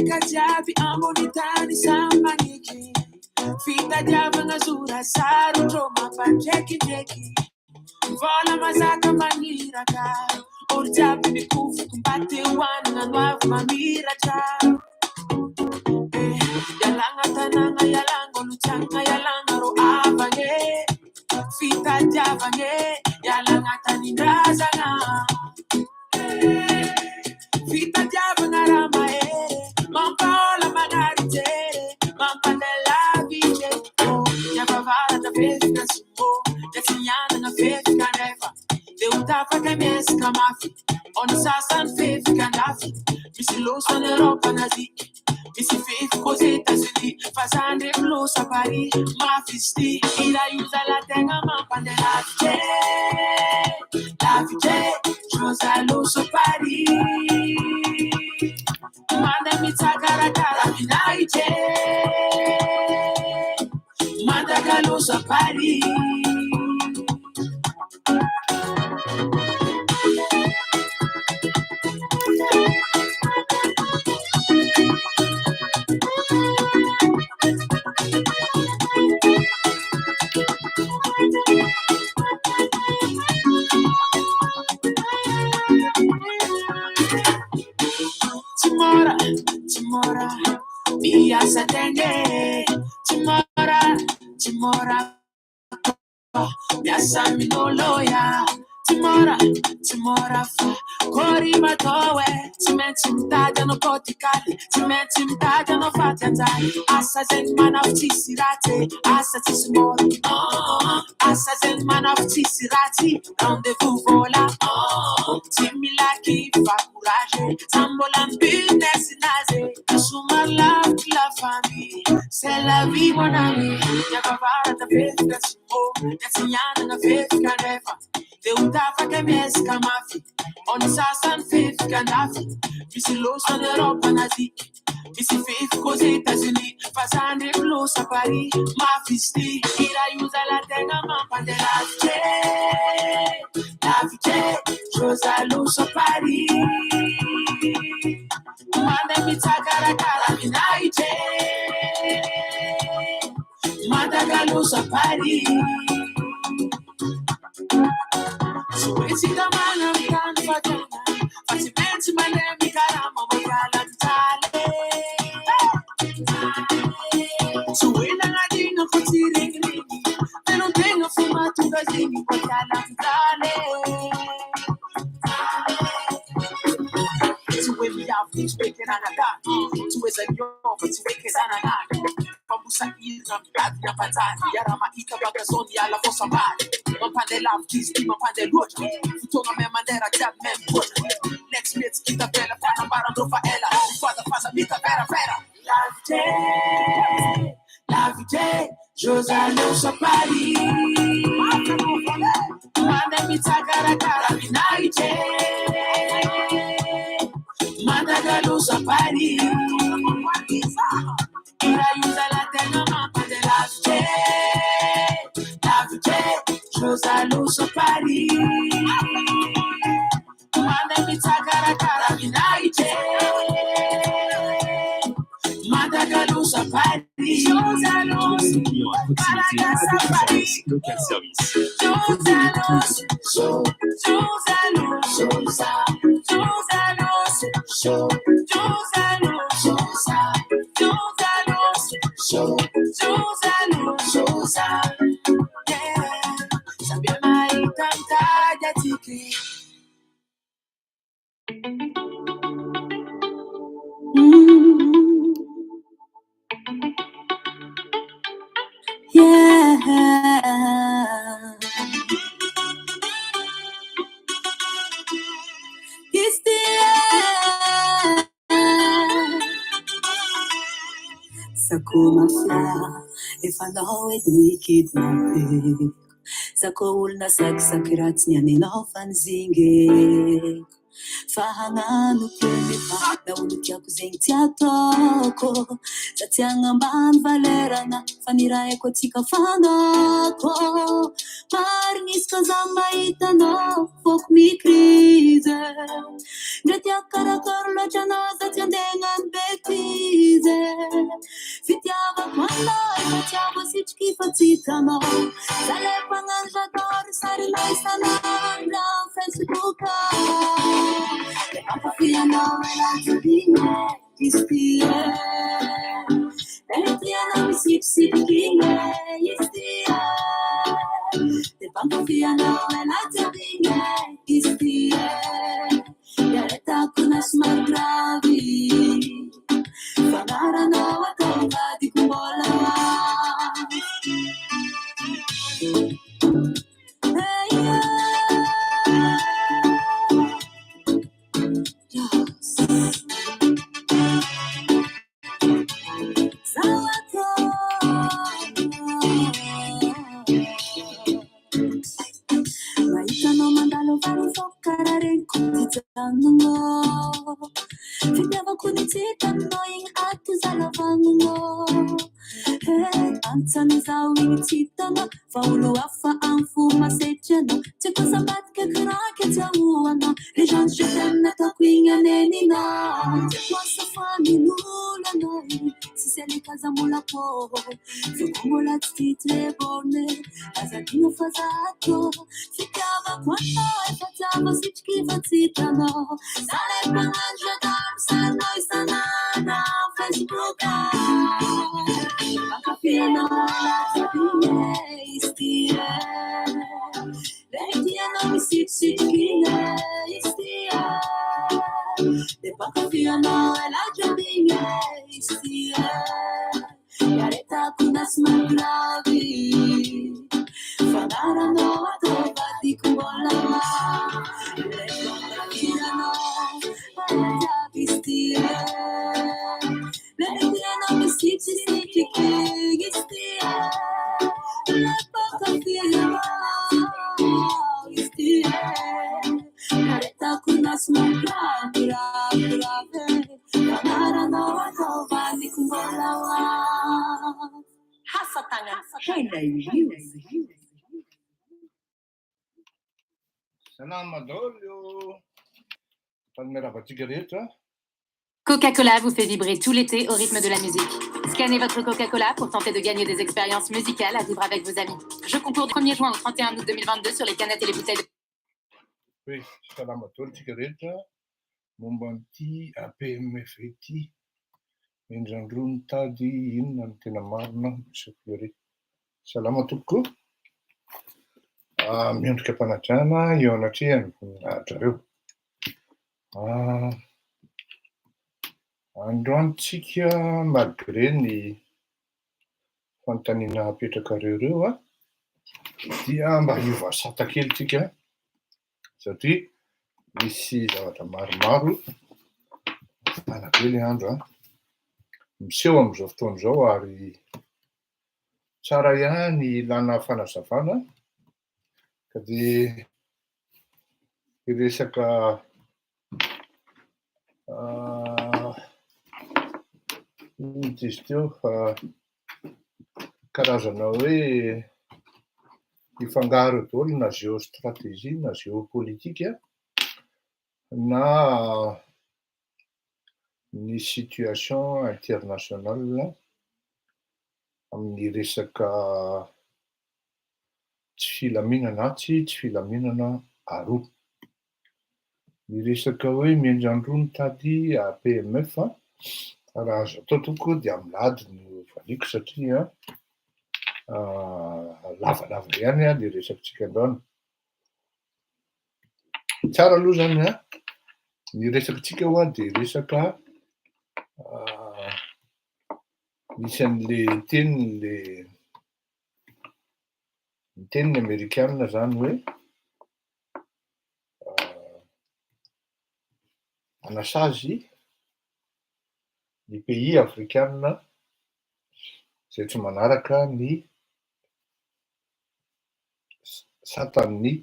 kajiaby ambony tany sambaniki fitadiavagna zora saro ndrô mampandraikindraiky vola mazaka maniraka olo jiaby mikofoko mba te hoanina no avy mamiratra yalagna tanàgna yalagna olo tiagna yalagna rô avagne fitadiavagne yalagna tanindrazagna fitadiavagna raha mahery mampaola magnarijere mampanela vice yabavaratra fefika simbo yatsinyanana fefika nefa le utafaka miesika mafy ono sasany fefika andafy misy loso any Europa naziky misy fefiko aux États-Unis fa za ndraiky loso à Paris mafy izy ty ira io zalategna mampandela vice joza loso à Paris manda mitsakarakara vinaice mandaga loso à Paris Timora, via satenge. Timora, biasa minoloya. Timora fa cori matowe. Cimenti mtagiano poticali, cimenti mtagiano fatti andare. Assa zen manafci sirate, assa ci smori. Assa zen manafci sirati, rendezvous vola. Timmi la chi fa courage, sambola business naze. Assumar la famille, c'est la vie mon ami. Yabavara ta fefka simbo, yasinyana na fefka nefa. De utafa che miesca mafi, ogni sasan fefka nafi. Misi loso in Europa naziki, misi fefka aux États-Unis. Fasande loso a Paris, mafi sti. Ira usa la tenga mampa de la vice, josa loso a Paris. Manda mi takara vinaice, manda galuso a Paris. So it's in the man of can fatana, facimenti manemi caramo magalantale. So in a ladino cotire, te non tengo fumato gasini magalantale. To win me out, please make it on a dot. To is a yo, to make it on a dot. Pamusa ina mkadi ya patani. Yara maika bagazoni ala fosa mali. Mampande love kiss, mampande loja. Futonga me mandera jab men poja. Next mates kita bella pana bara dofa ela. Father pasa mita vera. La vite, Josa lo so Paris. Manda mi takara vinaice. Manda galuso a Paris. Ira usa la tenga mapa de la vice, Josa luso Paris. Manda mi takara vinaice. Manda galuso a Paris. Josa luso para Paris. Local service. Josa luso, Josa luso, Josa luso, Josa luso, Josa, yeah. Sabia mai tanta jatiki. Yeah. It's the end. Sakuma fla, if I know it, we kidnapping. Sako ulna saksakirat niya ninofan zinge. Fahangano pemipa na ulukya kuzeng tiatoko. Sa tiangamban valerana fanirae ko tika fanako. Maringis ka zamaita no fok mi krize. Gratia karakarlo chana sa tiandengan beku. improvvise. Fitiava quando facciamo si schifazitano. Sale pangangiatori, sari noi stanno Facebook. Le papafia no e la giudine, istie. Le tiana mi si kine, istie. Le papafia no e la giudine, istie. Yareta kuna smart gravi. Fanara no atonga di kumbola. Hey, yeah. Maitano mandalo varo foccare in kutizano. Fidevo kudizita noing atu zalavano. Anzano zawing titano. Faulu affa anfuma seceno. C'è cosa batte che cracche zawano. Les gens je t'aime ta quinga nenina. C'è cosa fami nulla noi. Si se le casa mula po. Zukumula titre borne. Azadino fazato. Ficava quando e facciamo si schifazitano. Sale panaggiatar, sa noi stanana. Facebook. Macafino, la sabine, istie. Lei non mi si chine, istie. Le macafino e la giardine, istie. Yareta kuna smagravi. Fanara no a trovati kumbola. Le macafino, la giardine. Le tiana mi si istie. Le macafino, istie. Yareta kuna smagravi. Fanara no a trovati kumbola. Hasatanga, Salam adolio. Palmera cigarette. Coca-Cola vous fait vibrer tout l'été au rythme de la musique. Scannez votre Coca-Cola pour tenter de gagner des expériences musicales à vivre avec vos amis. Jeu concours du 1er juin au 31 août 2022 sur les canettes et les bouteilles de... Oui, salam adolio cigarette. Mombanti APMFT. Injandrun tadi in antena marna sekuri. Salama tuku. Miondrika panajana eo anatrehany voninahitra reo. Androantsika malgré ny fanontaniana apetraka reo dia mba hiova sata kely tsika satria misy zavatra maromaro anabe le andro miseho amin'izao fotoana izao ary tsara ihany ilana fanazavana ka dia iresaka izy teo karazana hoe ifangaro daholo na géostratégie na géopolitika na ny situation internationale amin'ny resaka tsy filaminana tsy filaminana aroa. Ny resaka hoe miandrandrony tady APMF raha azo atao tokoa dia milady no valiko satria lavalava ihany le resakantsika androany. Tsara aloha zany ny resakantsika dia resaka misy an'le teniny amerikanina zany hoe anasazy ny pays afrikanina izay tsy manaraka ny satan'ny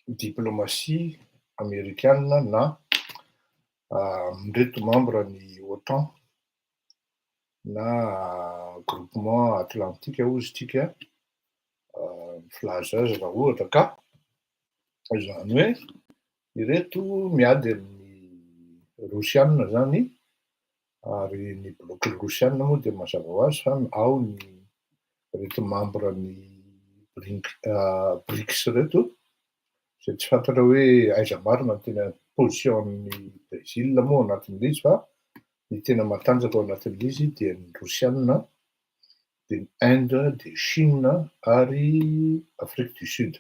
diplomatie amerikanina na mireto membre ny OTAN na groupement atlantique ozy tsika filaza azy raha ohatra ka zany hoe ireto miady amin'ny Rosianina zany Ary ny bloc rosiana moa dia mazava ho azy fa ao ny reto membre ny BRICS reto, zay tsy fantatra hoe aiza marina ny tena position-ny Brésil moa anatin'izy fa ny tena matanjaka ao anatin'izy dia ny Rosiana, dia ny Inde, dia Chine ary Afrique du Sud.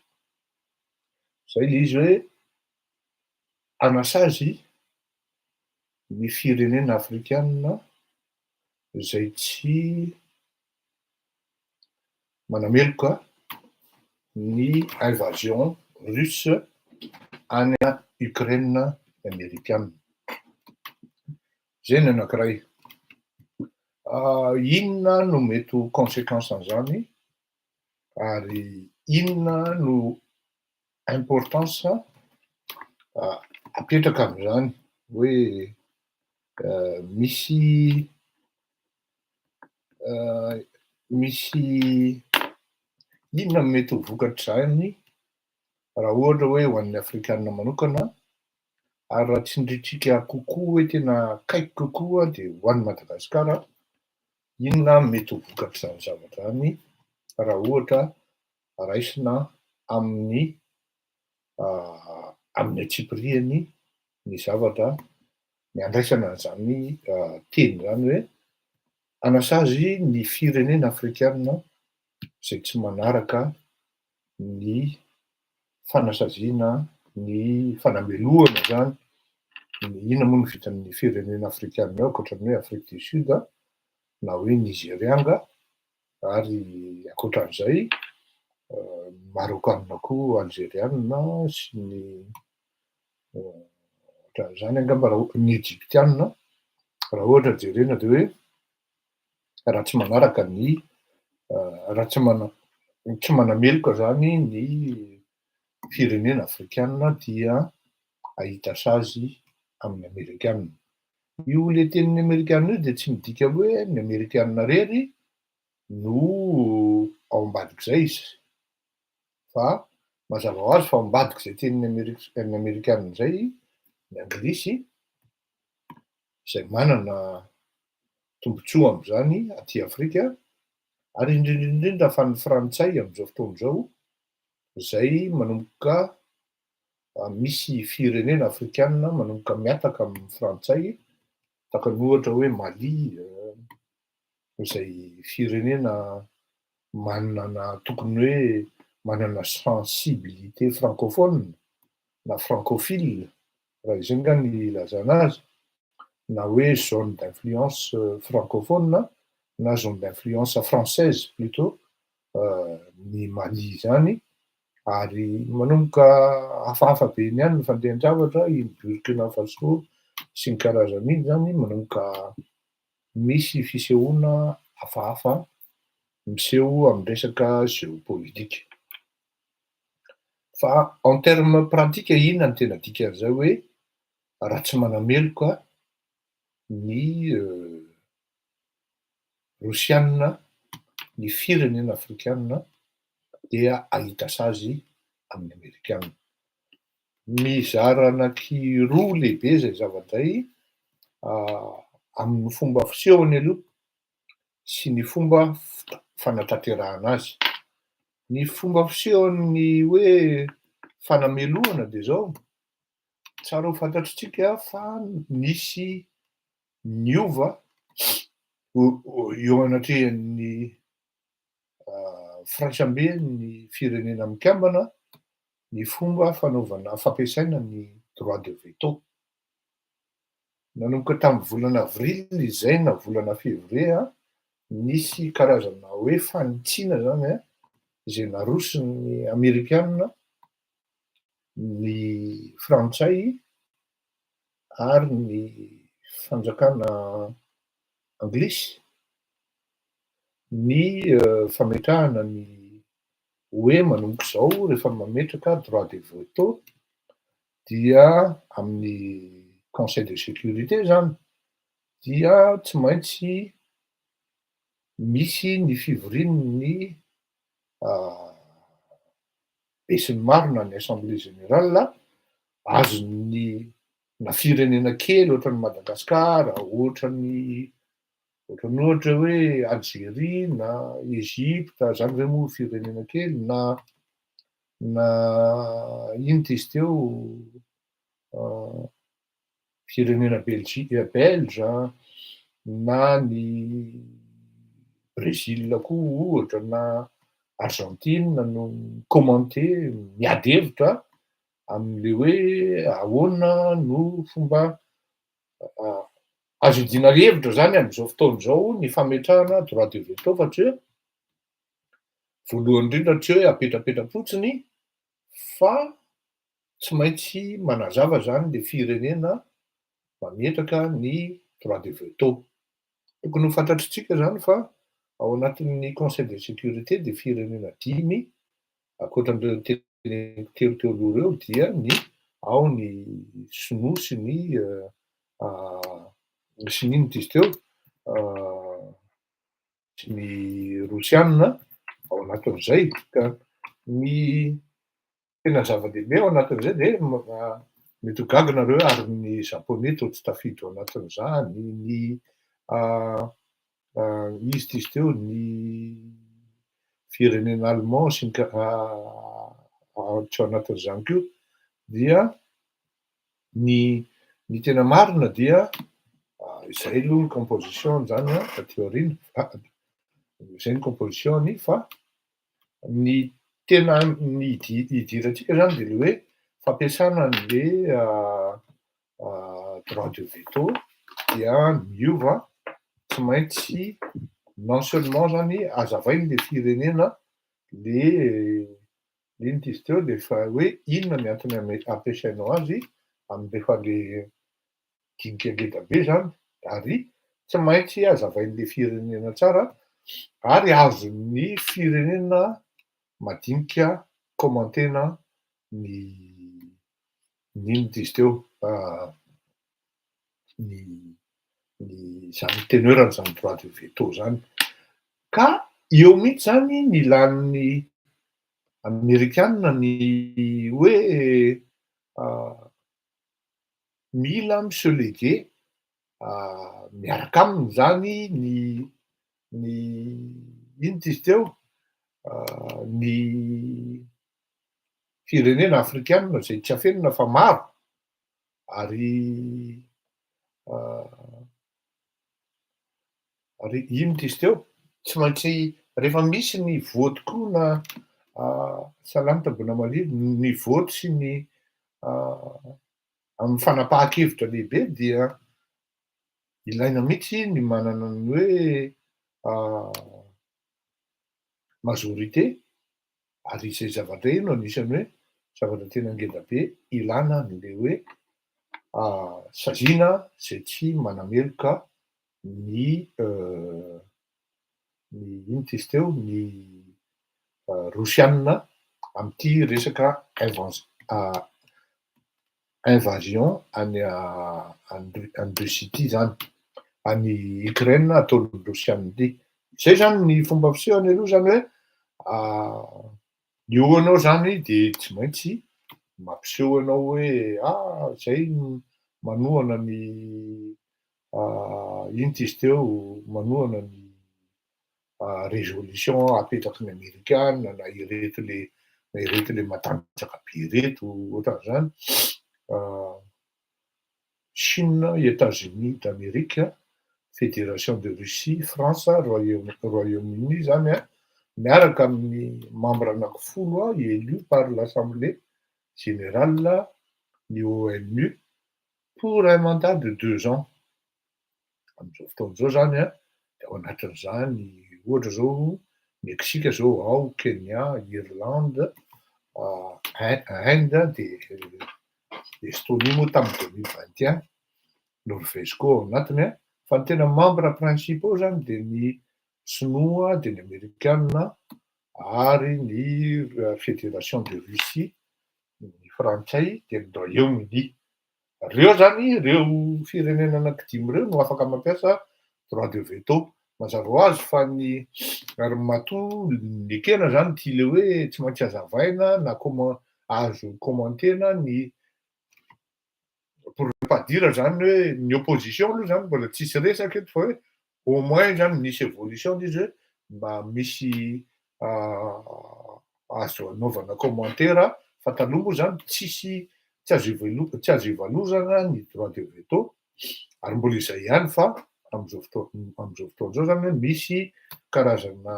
Zay le izy hoe anasazy ny firenena afrikana zay tsy manameloka ny invasion russe any Ukraine amerikana. Zay ny anankiray. Inona no mety ho conséquence an'izany ary inona no importance apetraka amin'izany hoe misy inona no mety ho vokatr'izany raha ohatra hoe ho an'ny afrikana manokana ary raha tsindritsika kokoa hoe tena kaiky kokoa dia ho an'ny Madagasikara, inona mety ho vokatr'izany zavatra zany raha ohatra raisina amin'ny atsipiriany ny zavatra ny andraisana an'izany teny zany hoe anasazy ny firenena afrikana zay tsy manaraka ny fanasaziana ny fanameloana zany inona moa no vitan'ny firenena afrikana ao ankoatran'ny hoe Afrique du Sud na hoe Nigérianga ary ankoatran'izay Marokana koa, Algériana sy ny ohatran'izany angamba ny Egyptiana raha ohatra jerena dia hoe raha tsy manaraka ny raha tsy manameloka zany ny firenena afrikana dia ahita sazy amin'ny amerikana. Io le tenin'ny amerikana io dia tsy midika hoe ny amerikana rery no ao ambadik'izay izy fa mazava ho azy fa ao ambadik'izay tenin'ny amerikana izay ny anglisy izay manana tombontsoa amin'izany aty Afrika ary indrindra fa ny frantsay amin'izao fotoana izao izay manomboka misy firenena afrikana manomboka miataka amin'ny frantsay tahaka ny ohatra hoe Mali izay firenena manana tokony hoe manana sensibilité francophone na francophile raha izay nga ny ilazana azy na hoe zone d'influence francophone na zone d'influence française plutôt ny Mali zany ary manomboka hafahafa be ny ihany ny fandehen-javatra i Burkina Faso sy ny karazan'iny zany manomboka misy fisehoana hafahafa miseho amin'ny resaka géopolitique. Fa en terme pratique inona no tena dikan'izay hoe raha tsy manameloka ny rosiana ny firenena afrikana dia ahita sazy amin'ny amerikana. Mizara anankiroa lehibe zay zavatra zay amin'ny fomba fisehony aloha sy ny fomba fanatanterahana azy. Ny fomba fisehony hoe fanameloana dia zao tsara ho fantatritsika fa nisy niova eo anatrehan'ny Frantsambe ny firenena mikambana ny fomba fanaovana fampiasaina ny droit de veto. Nanomboka tamin'ny volana avril izay na volana février nisy karazana hoe fanitsiana zany izay naroson'ny amerikana ny frantsay ary ny fanjakana anglisy ny fametrahana ny hoe manomboka izao rehefa mametraka droit de veto dia amin'ny conseil de sécurité zany dia tsy maintsy misy ny fivorian'ny be sy ny maro na ny assemblée générale azon'ny na firenena kely ohatran'ny Madagasikara, ohatran'ny hoe Algérie na Egypta, zany zay moa firenena kely na ino ty izy teo firenena belge na ny Brésil koa ohatra na Argentine no commenté miady hevitra amin'le hoe ahoana no fomba azo idina hevitra zany amin'izao fotoana izao ny fametrahana droit de veto satria voalohany indrindra tsy hoe apetrapetra fotsiny fa tsy maintsy manazava zany le firenena mametraka ny droit de veto. Tokony ho fantatritsika zany fa ao anatin'ny conseil de sécurité de firenena 5 ankoatran'ireo telo teo aloha ireo dia ao ny sinoa sy ny inona izy teo sy ny rosiana ao anatin'izay ka ny tena zava-dehibe ao anatin'izay de mety ho gaga nareo ary ny japonais toa tsy tafidy ao anatin'izany ny izy ty izy teo ny firenena allemand sy tsy ao anatin'izany koa dia ny tena marina dia izay aloha ny composition zany taty aoriana izay ny composition fa ny tena ny idirantsika zany de le hoe fampiasana an'le droit de veto dia miova tsy maintsy non seulement zany azavain'le firenena le ino ty izy teo le fa hoe inona ny antony ampiasainao azy amin'lefa le dinika ngeda be zany ary tsy maintsy azavain'le firenena tsara ary azon'ny firenena madinika komantena ny inona ty izy teo ny zany teneurany zany droit de veto zany ka eo mihitsy zany ny lanin'ny amerikanina ny hoe mila monsieur Leguet miaraka aminy zany ny ino ty izy teo ny firenena afrikanina zay tsy afenina fa maro ary ino ty izy teo tsy maintsy rehefa misy ny voty koa na salamatra bona maliro ny voty sy ny amin'ny fanapahan-kevitra lehibe dia ilaina mihitsy ny manana ny hoe majorité ary izay zavatra ino anisany hoe zavatra tena ngeda be ilana an'le hoe saziana zay tsy manameloka ny ino ty izy teo ny rosiana am'ty resaka invasion any Russie ty zany any Ukraine ataon'ny rosiana ty zay zany ny fomba fisehany aloha zany hoe eo anao zany de tsy maintsy mampiseho anao hoe zay manohana ny ino ty izy teo manohana ny résolution apetraky ny amerikana na ireto le matanjaka be reto ohatran'izany Chine, États-Unis d'Amérique, Fédération de Russie, France, Royaume-Uni zany miaraka amin'ny membre anankifolo élu par l'Assemblée générale ny ONU pour un mandat de 2 ans. Amin'izao fotoan'izao zany de ao anatin'izany ohatra zao Meksika zao ao, Kenya, Irlande, Inde de Estonie moa tamin'ny 2021, Norvège koa ao anatiny fa ny tena membre principaux zany de ny sinoa, de ny amerikanina ary ny Fédération de Russie, ny frantsay de ny Royaume-Uni. Reo zany reo firenena anankidimy reo no afaka mampiasa droit de veto. Mazava ho azy fa ny ary matoa ny ekena zany ty le hoe tsy maintsy azavaina na azo komantena ny pour ne pas dire zany hoe ny opposition aloha zany mbola tsisy resaka eto fa hoe au moins zany misy évolution izy hoe mba misy azo anaovana commentaire fa taloha moa zany tsy azo ivalozana ny droit de veto ary mbola izay ihany fa am'zao fotoana zao zany hoe misy karazana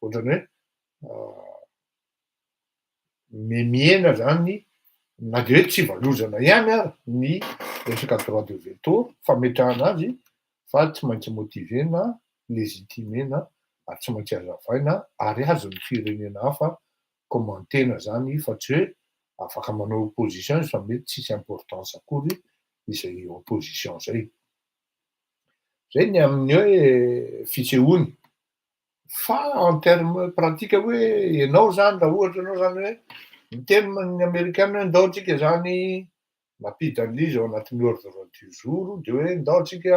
ohatrany hoe miena zany na de hoe tsy ivalozana ihany ary ny resaka droit de veto fametrahana azy fa tsy maintsy motivena légitimena ary tsy maintsy hazavaina ary azon'ny firenena hafa komantena zany fa tsy hoe afaka manao opposition izy fa mety tsisy importance akory izay opposition zay. Zay ny amin'ny hoe fisehoany. Fa en terme pratique hoe ianao zany raha ohatra ianao zany hoe miteny ny amerikana hoe ndao antsika zany mampita an'izy ao anatin'ny ordre du jour de hoe ndao antsika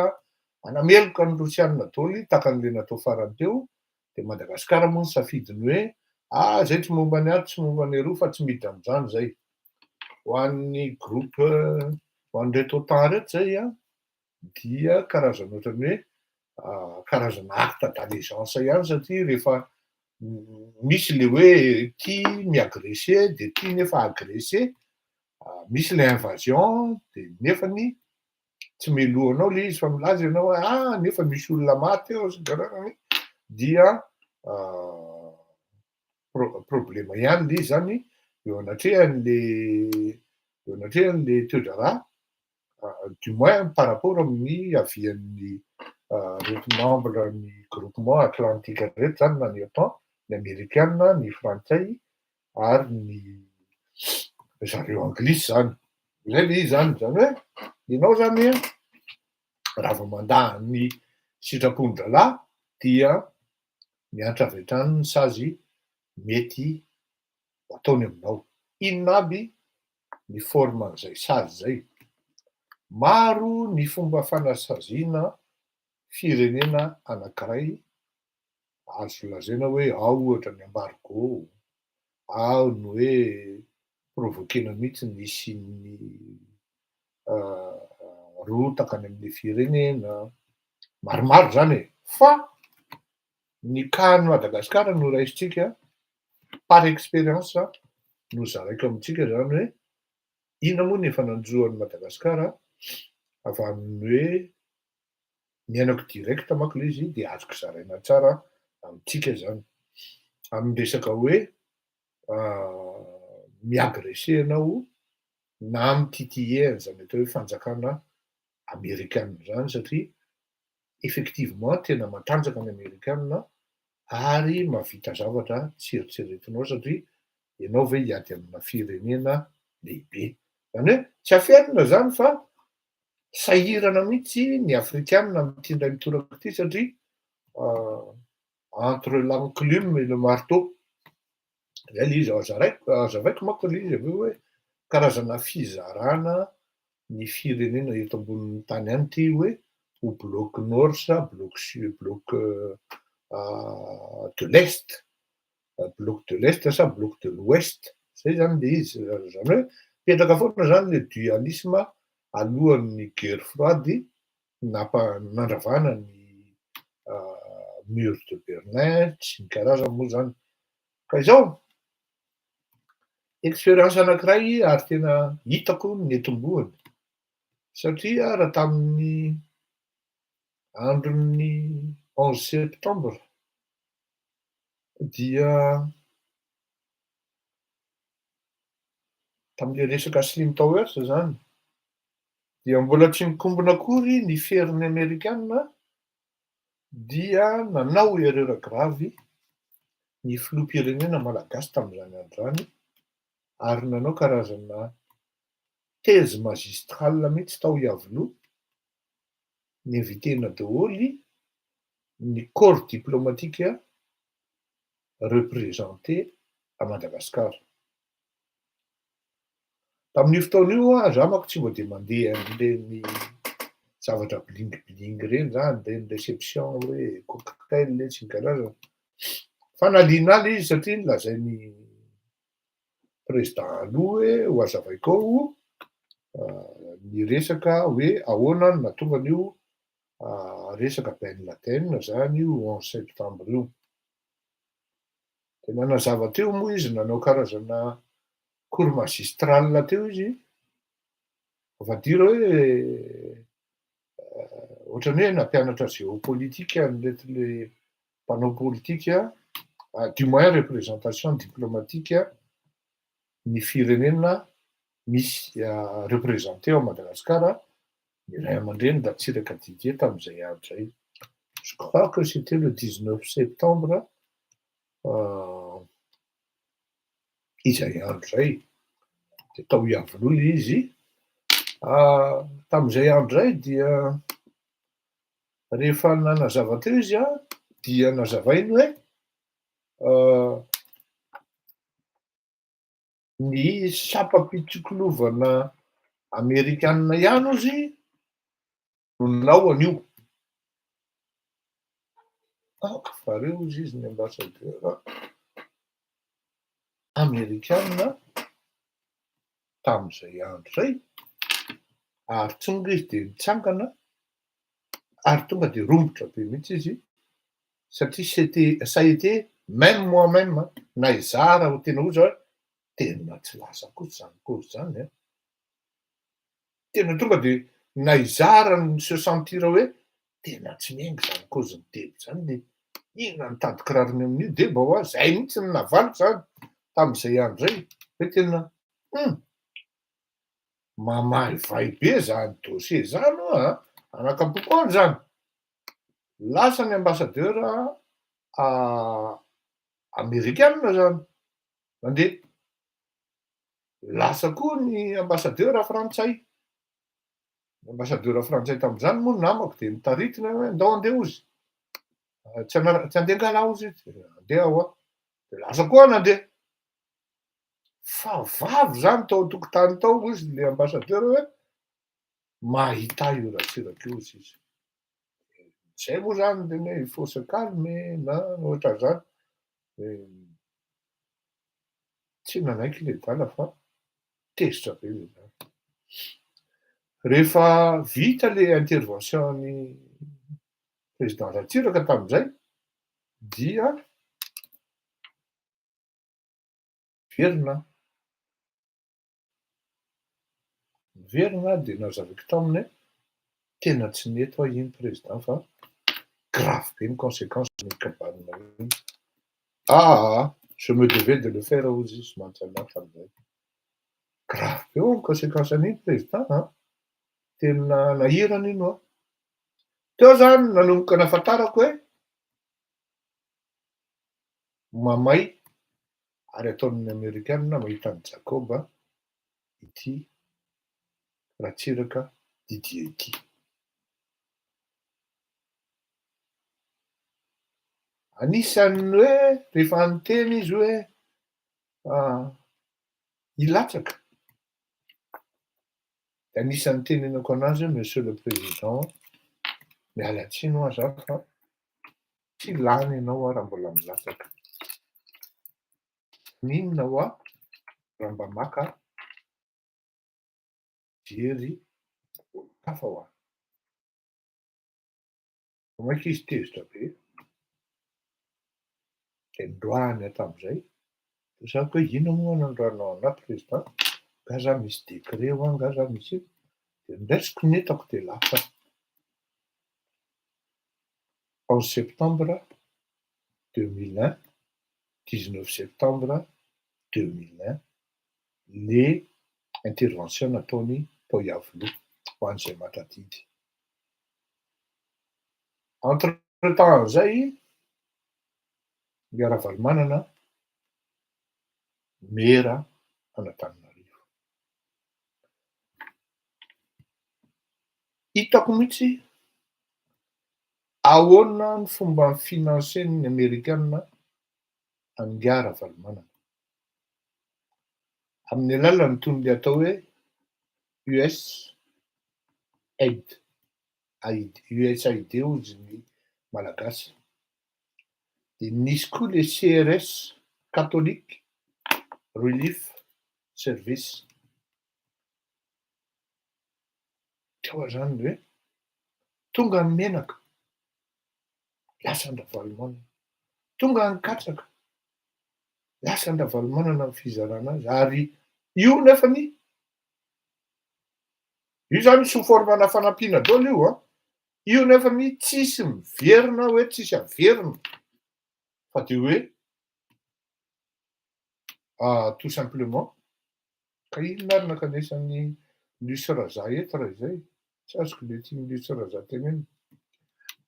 anameloka ny rosianina daholo takan'le natao farany teo de Madagasikara moa ny safidiny hoe zay tsy momba ny ato tsy momba ny roa fa tsy miditra am'zany zay. Ho an'ny groupe ho an'ireto OTAN reto zay dia karazana ohatrany hoe karazana acte d'allégeance ihany satria rehefa misy le hoe tia miagressé de tia nefa agressé, misy le invasion de nefany tsy melohanao le izy fa milaza ianao hoe nefa misy olona maty eo sy karazany dia problema ihany le izy zany eo anatrehan'le toe-draharaha du moins par rapport amin'ny avian'ny reto membre ny groupement atlantique reto zany na ny OTAN, ny amerikana, ny frantsay ary ny zareo anglisy zany. Zay le izy zany hoe ianao zany raha vao mandahan'ny sitrapon-dralahy dia mianatra avy hatrany ny sazy mety ataony aminao. Inona aby ny forman'izay sazy zay. Maro ny fomba fanasaziana firenena anankiray azo lazaina hoe ao ohatra ny embargo, ao ny hoe provoquena mihitsy ny isian'ny rotaka any amin'le firenena, maromaro zany e. Fa ny kahan'i Madagasikara no raisitsika par expérience no zaraiko amintsika zany hoe inona moa ny efa nanjohan'i Madagasikara avy amin'ny hoe miainako direct manko le izy de azoko zaraina tsara amintsika zany. Amin'ny resaka hoe miagressé ianao na mititiller zany atao hoe fanjakana amerikana zany satria effectivement tena matanjaka ny amerikana ary mahavita zavatra tsy eritreretinao satria ianao ve hiady amina firenena lehibe. Zany hoe tsy aferina zany fa sahirana mihitsy ny afrikana amin'ity ndray mitoraka ity satria entre l'enclume et le marteau. Zay le izy azavaiko manko le izy aveo hoe karazana fizarana ny firenena eto ambonin'ny tany any ty hoe ho bloc nord sa bloc sud, bloc de l'est, bloc de l'est sa bloc de l'ouest. Zay zany le izy zany hoe petraka foana zany le dualisme alohan'ny guerre froide nandravana ny mur de Berlin sy ny karazany moa zany. Ka izao expérience anankiray ary tena hitako ny etombohany satria raha tamin'ny andron'ny 11 septembre dia tamin'le resaka Slim Towers zany dia mbola tsy nikombona akory ny ferin'ny amerikana dia nanao erreur gravy ny filoham-pirenena malagasy tamin'izany andro zany ary nanao karazana thèse magistrale mihitsy tao iavoloha niinvitena daholy ny corps diplomatique représenté à Madagascar. Tamin'io fotoana io za manko tsy mbo de mandeha amin'ireny zavatra bling reny zany, reny réception hoe cocktail le tsy ny karazana. Fa naliana aly izy satria nilazain'ny président aloha hoe ho azavaiko ao ny resaka hoe ahoana no nahatonga an'io resaka Ben Laden zany io 11 septembre io. De nanazava teo moa izy, nanao karazana cours magistral teo izy, vadira hoe ohatrany hoe nampianatra géopolitika nety le mpanao politika, du moins représentation diplomatique ny firenena misy représenté ao Madagasikara, ny ray aman-dreny Ratsiraka Didier tamin'izay andro zay. Je crois que c'était le 19 septembre izay andro zay. De tao Iavoloha izy. Tamin'izay andro zay dia rehefa nanazava teo izy dia nazavainy hoe ny sapam-pitsikolovana Amerikanina ihany ozy no nanao an'io. Fareo ozy izy ny ambassadeur Amerikanina tamin'izay andro zay, ary tonga izy de nitsangana, ary tonga de rombotra be mihitsy izy, satria ça a été même moi-même naizara ho tena ozy tena tsy lasa kosa zany cause zany. Tena tonga de naizara ny se sentira hoe tena tsy miainga zany cause ny telo zany, de ina nitady kirarony amin'io, de mba hoa zay mihitsy ny navaliko zany tamin'izay andro zay, hoe tena mamaivay be zany dossier zany anakapokoany zany. Lasa ny ambassadeur Amerikanina zany, mandeha. Lasa koa ny ambassadeur frantsay. Ny ambassadeur frantsay tamin'izany moa namako de nitaritina hoe andao andeha ozy. Tsy andeha angala ozy izy, andeha ao de lasa koa nandeha. Fa vavy zany tao an-tokotany tao ozy le ambassadeur hoe mahita io Ratsiraka io ozy izy. Zay moa zany tena hoe il faut se calmer na ohatran'izany. Tsy nanaiky le dala fa tezitra be le dala. Rehefa vita le intervention-ny président Ratsiraka tamin'izay dia miverina de nazavaiko taminy hoe tena tsy nety hoa iny président fa grave be ny conséquence ny kabanina iny. Je me devais de le faire ozy izy mantsaina tamin'izay. Grave be ny conséquence an'iny président tena nahirana iny . Teo zany nanomboka nafantarako hoe mamay ary ataon'ny Amerikanina mahita ny Jacob ity Ratsiraka Didier ity. Anisan'ny hoe rehefa anteny izy hoe hilatsaka, de anisan'ny tenenako anazy monsieur le président, miala tsiny ho aza fa tsy lany ianao raha mbola milatsaka. Ninona hoa raha mba maka jery kafa hoa. Maika izy tezitra be. De nindroahany tamin'izay, resako hoe ino moa nandroanao anahy président, ngaza misy décret hoa ngaza misy ino, de niraisiko ny entako de lasa 11 septembre 2001, 19 septembre 2001, le intervention nataony tao Iavoloha ho an'izay Matratidy. Entre-temps zay, Miara Valomanana mera Antananarivo. Hitako mihitsy ahoana ny fomba financen'ny Amerikanina an'i Miara Valomanana. Amin'ny alalan'ny toy ny atao hoe USAID ozy ny malagasy. De nisy koa le CRS Catholic Relief Service. Teo zany hoe tonga ny menaka, lasa an-davalomanana. Tonga ny katsaka, lasa an-davalomanana ny fizarana azy ary io nefany io zany sous forme-na fanampiana daholo io a. Io nefany tsisy miverina hoe tsisy averina fa de hoe tout simplement ka inona ary nakanesan'ny Luce Raza eto raha izay, tsy azoko le tian'ny Luce Raza tenenina.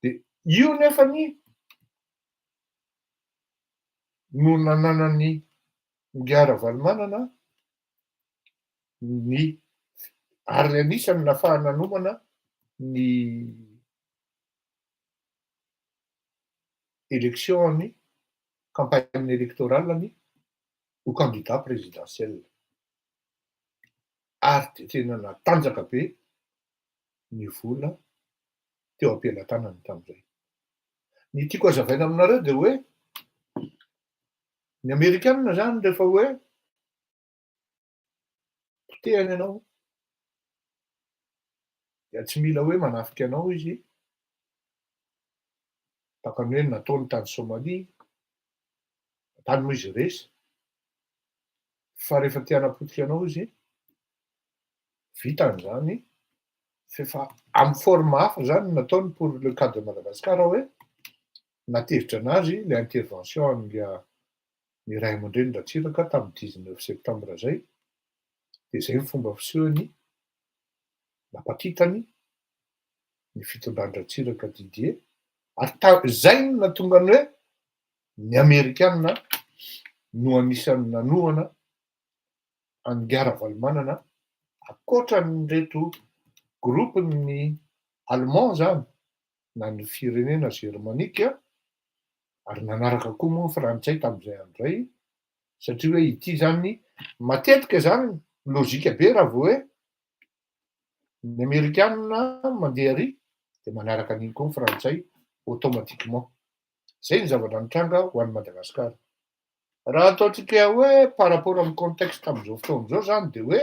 De io nefany no nananany Ngiara Valomanana ny ary anisany nahafahana nanomana ny élection-ny campagne électorale-ny ho candidat présidentiel. Ary de tena natanjaka be ny vola teo am-pelatanany tam'izay. Ny tiako hazavaina aminareo de hoe ny Amerikanina zany rehefa hoe potehany ianao dia tsy mila hoe manafika anao izy, tahakany hoe nataony tany Somalia, tany moa izy resy, fa rehefa te hanapotika anao izy, vitan'zany f'efa amy forme hafa zany nataony pour le cas de Madagascar hoe natevitra anazy le intervention ny ray aman-dreny Ratsiraka tamin'ny 19 septembre zay, de zay ny fomba fisehoany napakitany ny fitondran-Dratsiraka Didier ary zay no nahatonga ny hoe ny Amerikanina no anisany nanohana any Ngiara Valomanana ankoatran'reto gropiny Allemand zany na ny firenena Germanika ary nanaraka koa moa Frantsay tam'izay andray satria hoe ity zany matetika zany lôjika be raha vao hoe ny Amerikanina mandeha ary de manaraka an'iny koa ny Frantsay automatiquement. Zay ny zavatra nitranga ho an'ny Madagasikara. Raha ataotsika hoe par rapport amin'ny contexte tam'izao fotoan'izao zany de hoe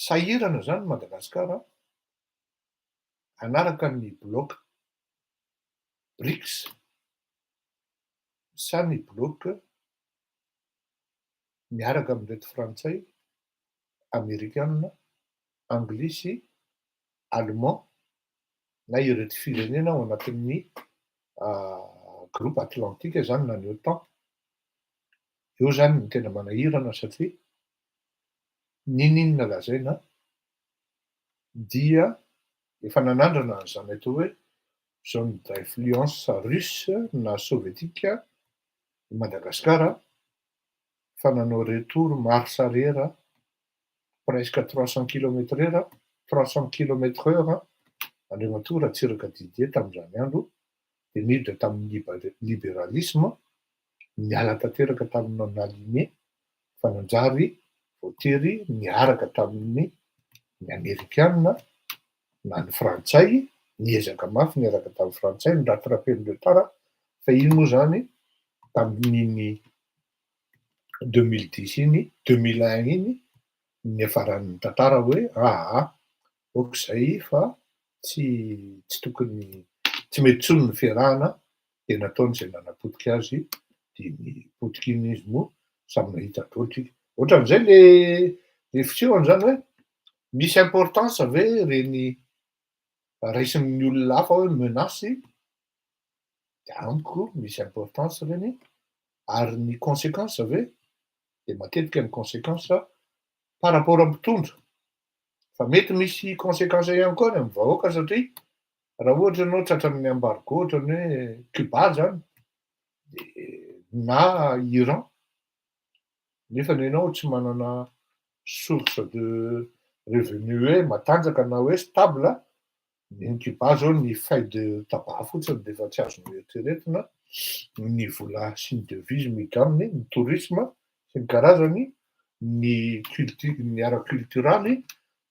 sahirana zany Madagasikara hanaraka ny bloc BRICS sa ny bloc miaraka amin'reto Frantsay, Amerikanina, Anglisy, Allemand na ireto firenena ao anatin'ny groupe atlantique zany na ny OTAN. Eo zany ny tena manahirana satria ninona lazaina dia efa nanandrana an'izany atao hoe zone d'influence russe na soviétique i Madagasikara fa nanao retour marche arrière presque 300 km/h, 300 km/h andriamatoa Ratsiraka Didier tam'izany andro de niditra tamin'ny libéralisme, niala tanteraka tamin'ny Aligné fa nanjary voatery niaraka tamin'ny Amerikanina na ny Frantsay, niezaka mafy niaraka tamin'ny Frantsay ny rattrapeny le tara fa iny moa zany tamin'iny 2010 iny, 2001 iny niafaran'ny tantara hoe ohatr'izay fa tsy tokony tsy mety tsony ny fiarahana de nataony zay nanapotika azy de nipotika iny izy moa samy nahita daoly. Ohatran'izay le fisehoany zany hoe misy importance ve reny raisin'ny olona hafa hoe menasy de amiko misy importance reny ary ny conséquence ve de matetika ny conséquence par rapport amin'ny mpitondra fa mety misy conséquence ihany koa ny amin'ny vahoaka satria raha ohatra ianao tratran'ny embargo ohatrany hoe Cuba zany de na Iran nefa ianao tsy manana source de revenu hoe matanjaka na hoe stable, ny Cuba zao ny fay de tabac fotsiny de efa tsy azony eritreretina, ny vola sy ny devise miditra aminy, ny tourisme sy ny karazany, ny ara culturaly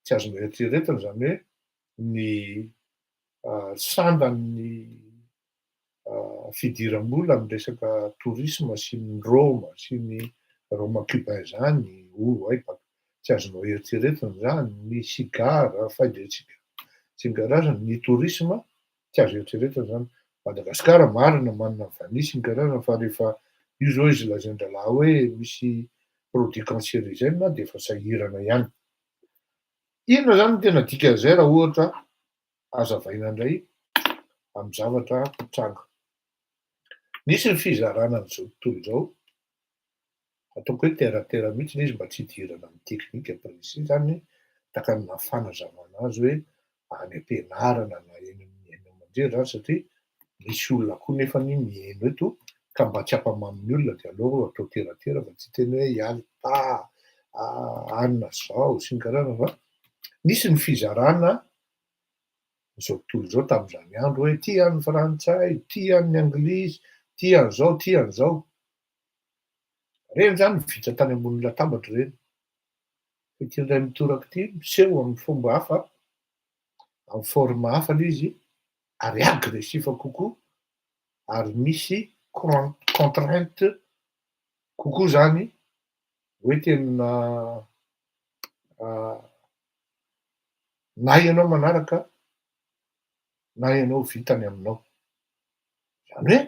tsy azony eritreretina zany hoe ny sandan'ny fidiram-bola amin'ny resaka tourisme sy ny Roma sy ny Roma cubain zany tsy azonao eritreretina zany ny sigara faidrentsika sin-karazany, ny tourisme tsy azo eritreretina zany. Madagasikara marina manana vany sin-karazany fa rehefa io zao izy lazain-dralahy hoe misy produit cancérigène de efa sahirana ihany. Inona zany no tena dikan'izay raha ohatra azavaina indray amin'ny zavatra tranga. Misy ny fizarana an'izao tontolo izao, ataoko hoe terre-à-terre mihitsy izy mba tsy hidirana amin'ny teknika précis zany takanana fanazavana azy hoe any am-pianarana na eny amin'ny ainy aman-dreny zany satria misy olona koa nefany mihaino eto ka mba tsy hampamamy olona de aleo atao terre-à-terre fa tsy teny hoe hialta anona zao sy ny karazany fa nisy ny fizarana zao tontolo zao tam'izany andro hoe ty an'ny frantsay, ty an'ny anglisy, ty an'izao, ty an'izao. Reny zany vita tany ambony latabatra reny. Ity indray mitoraka ity miseho amin'ny fomba hafa, amin'ny forme hafa lay izy ary agressifa kokoa ary misy contrainte kokoa zany hoe tena na ianao manaraka na ianao vitany aminao. Zany hoe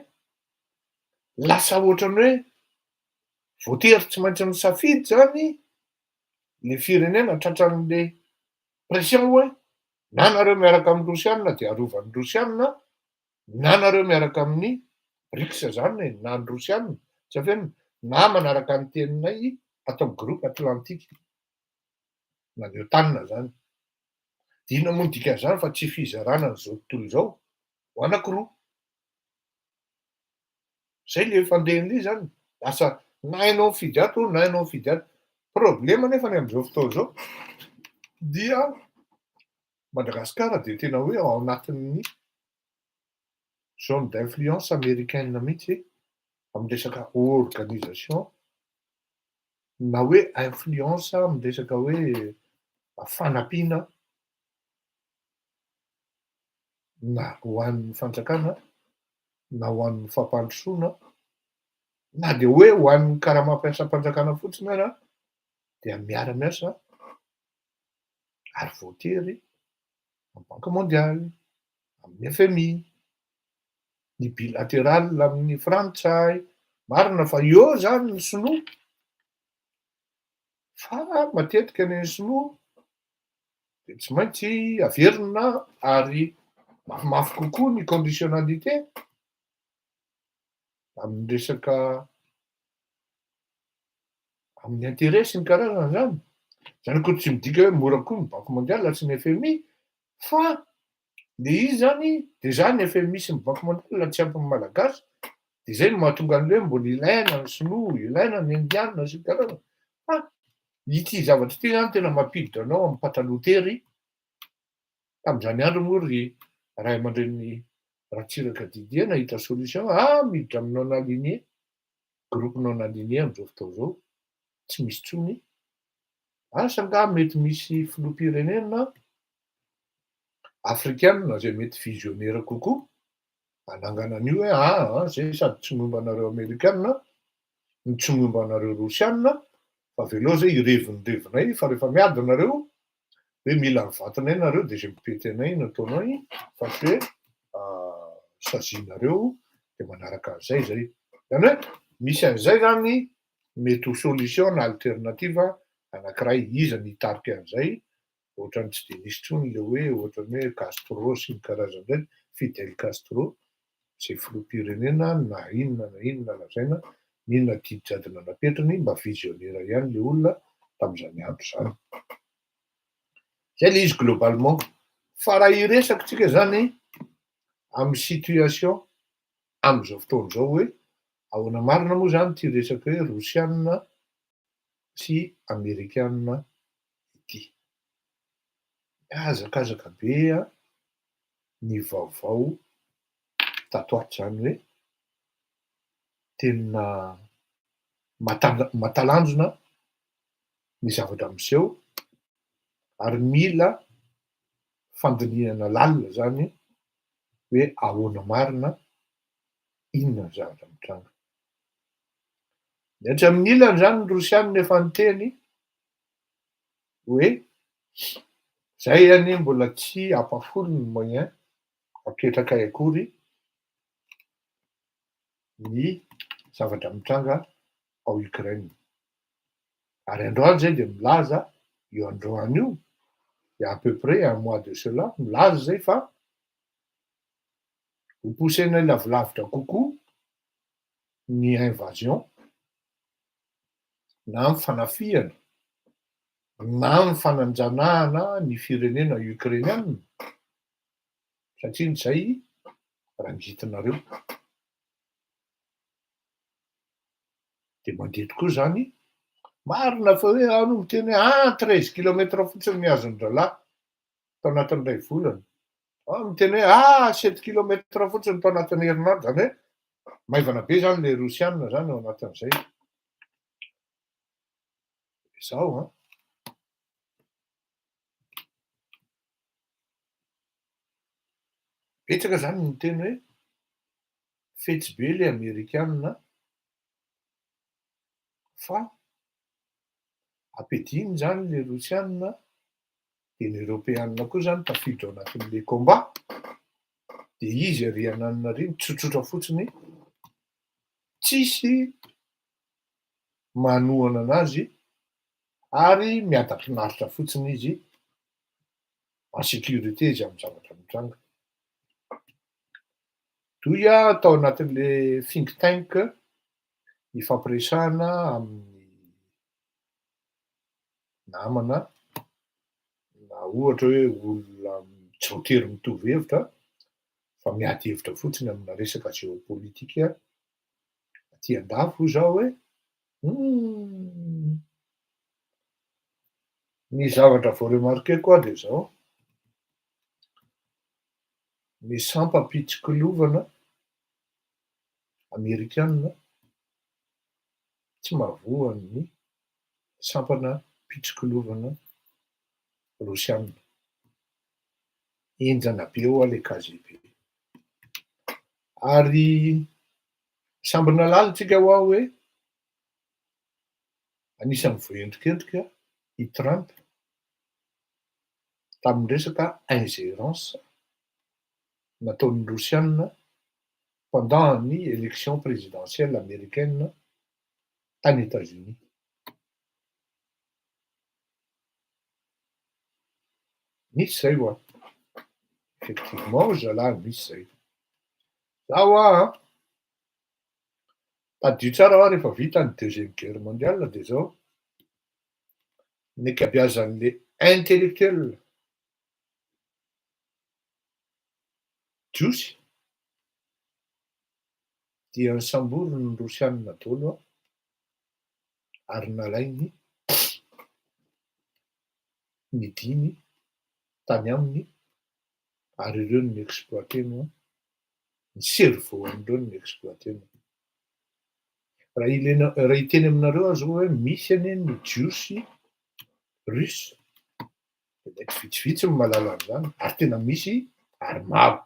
lasa ohatrany hoe voatery tsy maintsy misafidy zany le firenena tratran'le pression hoe na nareo miaraka amin'ny Rosiana de arovan'ny Rosiana, na nareo miaraka amin'ny BRICS zany na ny Rosiana, tsy aveny na manaraka ny teninay atao groupe atlantique na ny OTAN zany. De inona moa ny dikan'izany fa tsy fizarana an'izao tontolo izao ho anankiroa. Zay le fandehan'ilay zany, lasa na hainao mifidy ato na hainao mifidy ato. Problema nefany amin'izao fotoana izao dia Madagasikara de tena hoe ao anatin'ny zone d'influence américaine mihitsy amin'ny resaka organisation na hoe influence amin'ny resaka hoe fanampiana na ho an'ny fanjakana na ho an'ny fampandrosoana na de hoe ho an'ny karaha mampiasa mpanjakana fotsiny ara dia miara-miasa ary voatery amin'ny banque mondiale, amin'ny FMI, ny bilatéral amin'ny frantsay, marina fa eo zany ny sinoa fa matetika ny sinoa de tsy maintsy averina ary mafimafy kokoa ny conditionnalité amin'ny resaka amin'ny intérêt sy ny karazana zany. Zany koa tsy midika hoe mora koa ny banque mondiale sy ny FMI fa le izy zany de zany ny FMI sy ny banque mondiale tsy ampy ny malagasy de zay no mahatonga an'le hoe mbola ilaina ny sinoa, ilaina ny indiana sy ny karazana. Fa ity zavatra ity zany tena mampiditra anao amin'ny pataloha tery tam'izany andro moa ry ray aman-dren'ny Ratsiraka Didier nahita solution miditra amin'ny non aligné, groupe non aligné amin'izao fotoana izao tsy misy tsony. Asa angaha mety misy filoham-pirenena africaine zay mety visionnaire kokoa anangana an'io hoe zay sady tsy momba anareo amerikana, ny tsy momba anareo rosiana fa avelao zay irevin'ny fa rehefa miady nareo hoe mila mivatanay nareo de zay mipety anay nataonay fa tsy hoe sazinareo de manaraka an'izay zay. Zany hoe misy an'izay zany mety ho solution na alternative anankiray iza ny hitarika an'izay ohatrany tsy de nisy tsony le hoe ohatrany hoe Castro sy ny karazany reny, Fidel Castro zay filoham-pirenena na inona lazaina n'inona didijadona napetrany mba visionnaire ihany le olona tam'izany andro zany. Zay le izy globalement fa raha iresaka tsika zany amin'ny situation am'izao fotoana izao hoe ahoana marina moa zany ty resaka hoe rosiana sy amerikana ity. Miazakazaka be ny vaovao tato ato zany hoe tena matalanjona ny zavatra miseho ary mila fandinihana lalina zany hoe ahoana marina inona ny zavatra mitranga. Ny hatramy ilany zany ny rosiana efa niteny hoe zay anie mbola tsy ampafolo ny moyen apetraka akory ny zavatra mitranga ao Ukraine. Ary androany zay de milaza io androany io, de à peu près un mois de cela, milaza zay fa ho poussaina lavilavitra kokoa ny invasion na ny fanafihana na ny fananjanahana ny firenena ukrainiana satria zay rangitinareo. De mandeha tokoa zany, marina fa hoe ano miteny hoe 13 kilometra fotsiny ny azon-dralahy tao anatin'ray volana, miteny hoe 7 kilometra fotsiny tao anatin'ny herinandro, zany hoe maivana be zany le rosianina zany ao anatin'izay. Zao betsaka zany ny teny hoe fetsy be le Amerikanina fa ampidiny zany le rosianina de ny Europeanina koa zany tafiditra ao anatin'le combat, de izy ary ananina reny tsotsotra fotsiny tsisy manohana anazy ary miadakinaritra fotsiny izy en sécurité izy amin'ny zavatra mitranga. Toy tao anatin'le think tank ifampiresahana amin'ny namana na ohatra hoe olona tsy voatery mitovy hevitra fa miady hevitra fotsiny amina resaka géopolitika aty andafo zao hoe ny zavatra vao remarqueko koa de zao, ny sampam-pitsikilovana Amerikanina tsy mahavoan'ny sampana pitsikilovana Rosianina. Enjana be eo le KGB. Ary samby nalalintsika ho aho hoe anisan'ny voendrikendrika i Trump tamin'ny resaka ingérence nataon'ny Rosianina pendant ny élection présidentielle américaine tany États-Unis. Misy zay ho effectivement zalahy misy zay. Zaho tadio tsara ho rehefa vita ny deuxième guerre mondiale de zao nikabeazan'le intellectuel jiosy dia nisambory ny Rosianina daholo ary nalainy ny dimy tany aminy ary ireo ny exploitena, ny cerveau am'ireo ny exploitena. Raha hiteny aminareo azo hoe misy anie ny jiosy russe de mety vitsivitsy ny mahalala an'izany ary tena misy ary maro.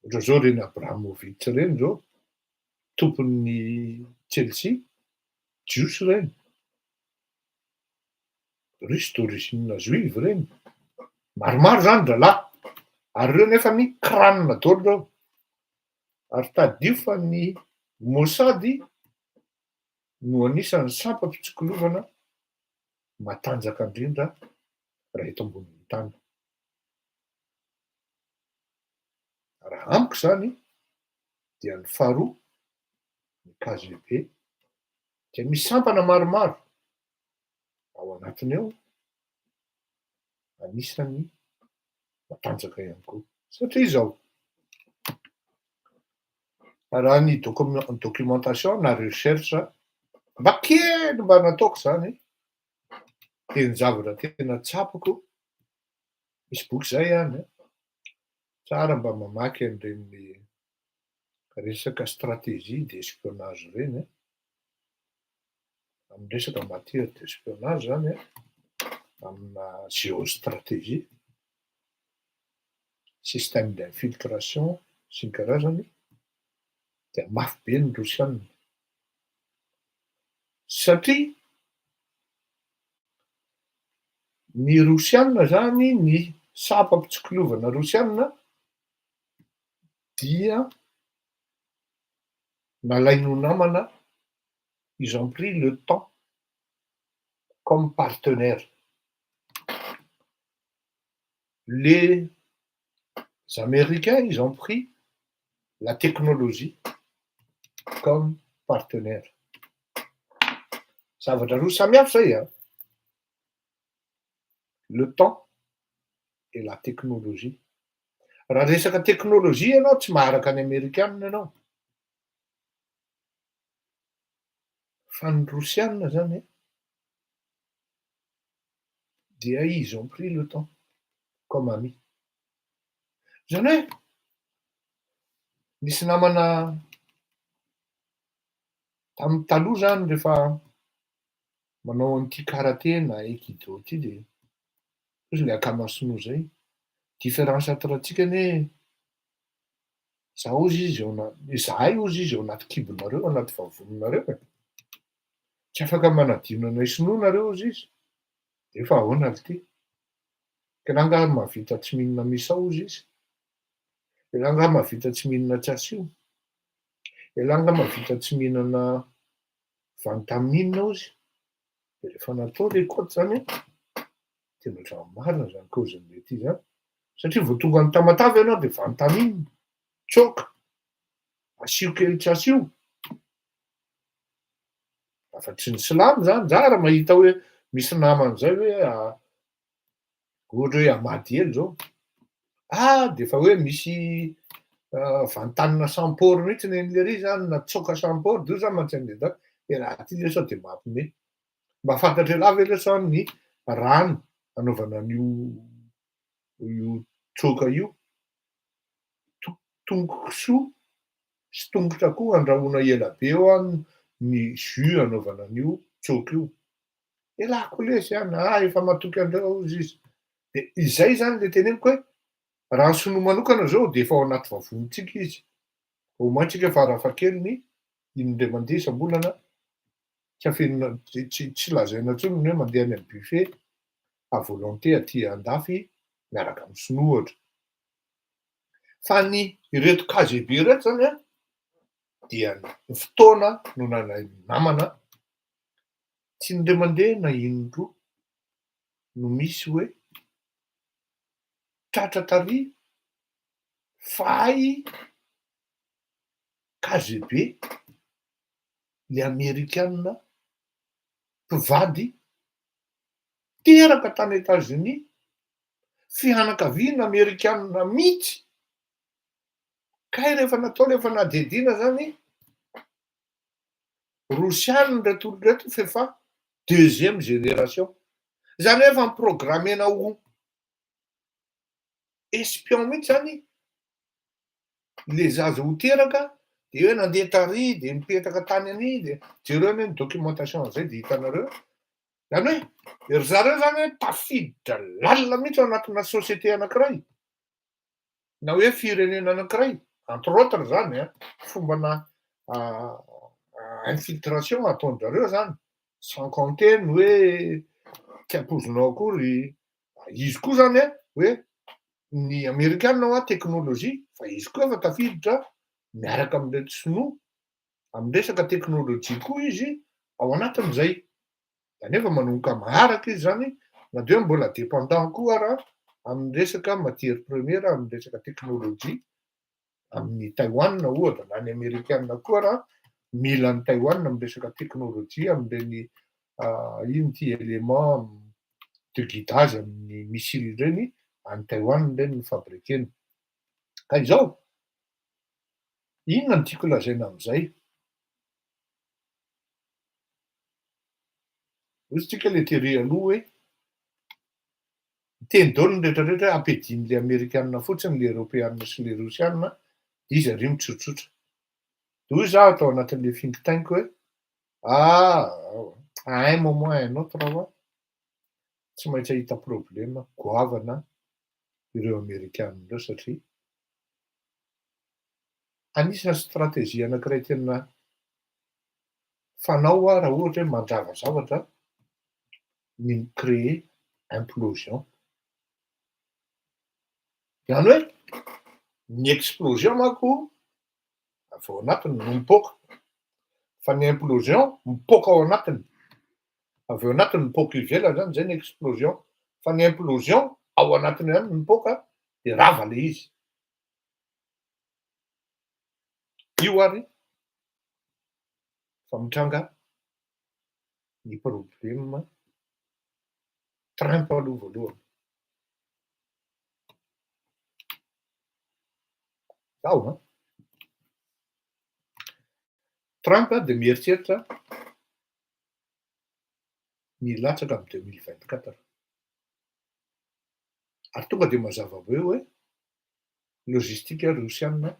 Ohatra zao reny Abramovitch reny zao, tompon'ny Chelsea, jiosy reny, russe d'origine juive reny, maromaro zany dralahy, ary reo nefany crâne daholo reo. Ary tadio fa ny Mossad no anisan'ny sampam-pitsikilovana matanjaka indrindra raha eto ambonin'ny tany. Raha amiko zany dia ny faharoa ny KGB dia misy sampana maromaro ao anatiny ao, anisany matanjaka ihany koa. Satria zao raha ny documentation na recherche mba kely mba nataoko zany de ny zavatra tena tsapako, misy boky zay any tsara mba mamaky an'ireny resaka stratégie d'espionnage reny amin'ny resaka matière d'espionnage zany amina géostratégie, système d'infiltration sy ny karazany, de mafy be ny Rosianina. Satria Ny rosianina zany, ny sapam-pitsikolovana rosianina dia nalaino namana, ils ont pris le temps comme partenaire. Les Américains, ils ont pris la technologie comme partenaire. Zavatra roa samihafa zay, hein? Le temps et la technologie. Raha resaka teknôlôjia ianao tsy maharaka ny Amerikanina ianao. Fa ny rosianina zany dia ils ont pris le temps comme ami. Zany hoe nisy namana tamin'ny taloha zany rehefa manao an'ity karaté na aikido ty de ozy le akamasinoa zay, différence entre antsika ny hoe zaho ozy izy zahay ozy izy ao anaty kibonareo, anaty vavononareo e. Tsy afaka manadino anay sinoa nareo ozy izy. De fa ahoana ry ty? Kenanga mahavita tsy mihinana misao ozy izy. Elanga mahavita tsy mihinana tsiasio. Elanga mahavita tsy mihinana vantaminina ozy. De rehefa natao le côte zany tena ohatran'ny marina zany causen'le ty zany. Satria vao tonga ny Tamatave ianao de vantamine, tsoka, asio kely tsy asio. Afa tsy ny silamo zany, za raha mahita hoe misy naman'zay hoe ohatra hoe Amady ely zao. De fa hoe misy vantanina sampôro mihitsy nen'le ry zany na tsoka sampôro de io zany mantsy da raha ty le sao de mampiomehy. Mba fantatra ela ve le sao ny rano anaovana an'io tsoka io, tongotra sy tongotra koa andrahoina ela be eo ny jus anaovana an'io tsoka io. Elako lesy any, efa matoky andreo izy izy. De izay zany le teneniko hoe raha ny sinoa manokana zao de efa ao anaty vavonitsika izy. Au moins tsika farafahakeliny indray mandeha isam-bolana tsy afenina tsy lazaina intsony ny hoe mandeha any amin'ny buffet à volonté aty andafy miaraka amin'ny sinoa ohatra. Fa ny ireto KGB reto zany a dia ny fotoana no nalain'ny namana tsy indray mandeha na indroa no misy hoe tratra tary fahay KGB le Amerikanina mpivady teraka tany États-Unis, fianakaviana Amerikanina mihitsy. Kay rehefa natao rehefa nadedina zany rosianina reto olo reto fefa deuxième génération. Zany hoe efa niprogramena ho espion mihitsy zany le zaza ho teraka, de hoe nandeha tary de mipetraka tany any de jereo ny documentation zay de hitanareo. Zany hoe ry zareo zany hoe tafiditra lalina mihitsy ao anatina société anankiray na hoe firenena anankiray, entre autres zany fombana infiltration ataon'jareo zany, sans compter ny hoe tsy ampoizinao akory izy koa zany hoe ny Amerikanina ho teknôlôjia fa izy koa efa tafiditra miaraka amin'reto sinoa amin'ny resaka teknôlôjia koa izy ao anatin'izay. Zany efa manomboka maharaka izy zany na de hoe mbola dépendant koa raha amin'ny resaka matière première, amin'ny resaka teknôlôjia amin'ny Taïwan ohatra na ny Amerikanina koa raha mila ny Taïwan amin'ny resaka teknôlôjia amin'ireny ino ty élément de guidage amin'ny missile ireny any Taïwan ireny no fabrikeny. Ka izao inona no tiako lazaina amin'izay? Ozy tsika le teoria aloha hoe teny daholo ny rehetrarehetra hoe ampiadian'le Amerikanina fotsiny le Europeanina sy le Rosianina, izy ary mitsotsotra. Hoy zaho atao anatin'le think tank hoe à un moment à un autre hoy tsy maintsy ahita problema goavana ireo Amerikanina ireo satria anisan'ny stratégie anankiray tena fanao raha ohatra hoe mandrava zavatra ny micréer implosion. Zany hoe ny explosion manko avy ao anatiny no mipoaka, fa ny implosion mipoaka ao anatiny, avy ao anatiny mipoaka ivelany zany zay ny explosion, fa ny implosion ao anatiny ihany mipoaka de rava le izy. Io ary fa mitranga ny problema Trump aloha voalohany. Zaho Trump de mieritreritra milatsaka amy 2024 ary tonga de mazava be hoe lôzistika rosiana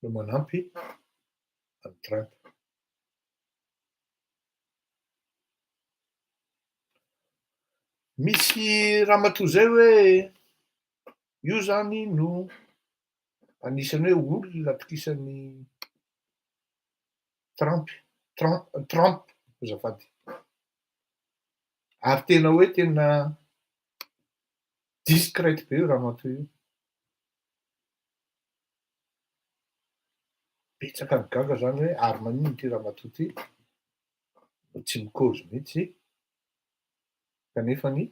no manampy any Trump. Misy raha matoa zay hoe io zany no anisany hoe olona atokisan'ny Trump azafady. Ary tena hoe tena discrète be io raha matoa io. Betsaka ny gaga zany hoe ary manino ty raha matoa ty, tsy mikôzy mihitsy kanefany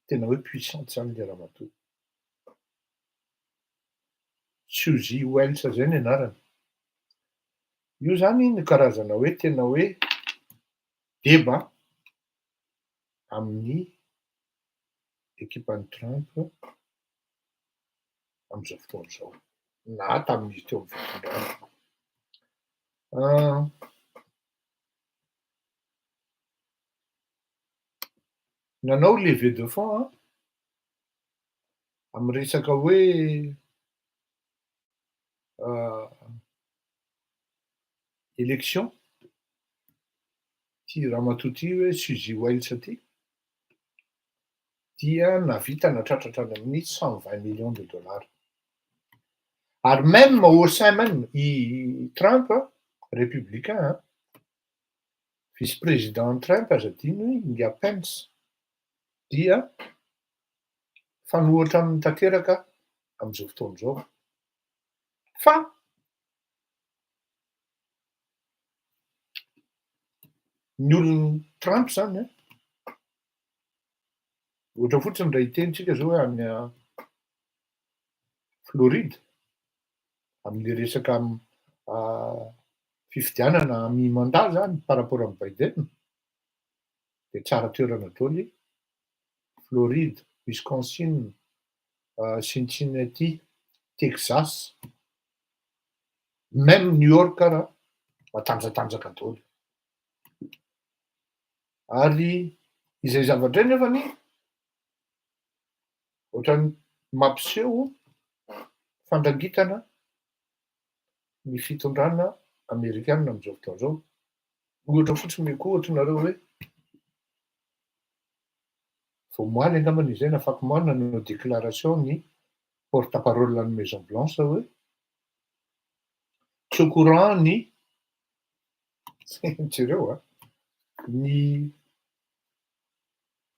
tena hoe puissante zany le raha matoa. Suzy Wells zay ny anarany. Io zany ny karazana hoe tena hoe deba amin'ny ekipan'ny Trump am'izao fotoana zao na tamin'izy teo amin'ny fitondrana. Nanao levée de fonds amy resaka hoe élection ty raha matoa ty hoe Suzy Wells ty dia navita natratratra any amin'ny 120 millions de dollars. Ary même au sein même i Trump républicain, vice-président Trump aza adino hoe Mike Pence dia fanohatra amin'ny tanteraka am'izao fotoana zao. Fa ny olon'ny Trump zany ohatra fotsiny raha hitentsika zao hoe any Floride am'le resaka fifidianana mi-mandat zany par rapport amy Biden de tsara toerana daholo Floride, Wisconsin, Cincinnati, Texas, même New York ara matanjatanjaka daholo. Ary izay zavatra nefany ohatrany mampiseho fandrangitana ny fitondrana amerikanina am'izao fotoana zao. Ohatra fotsiny koa ohatranareo hoe voamoaly angambany izay nafaky moana nanao déclaration ny porte-parole an'ny Maison Blanche hoe tsy au courant ny jereo ny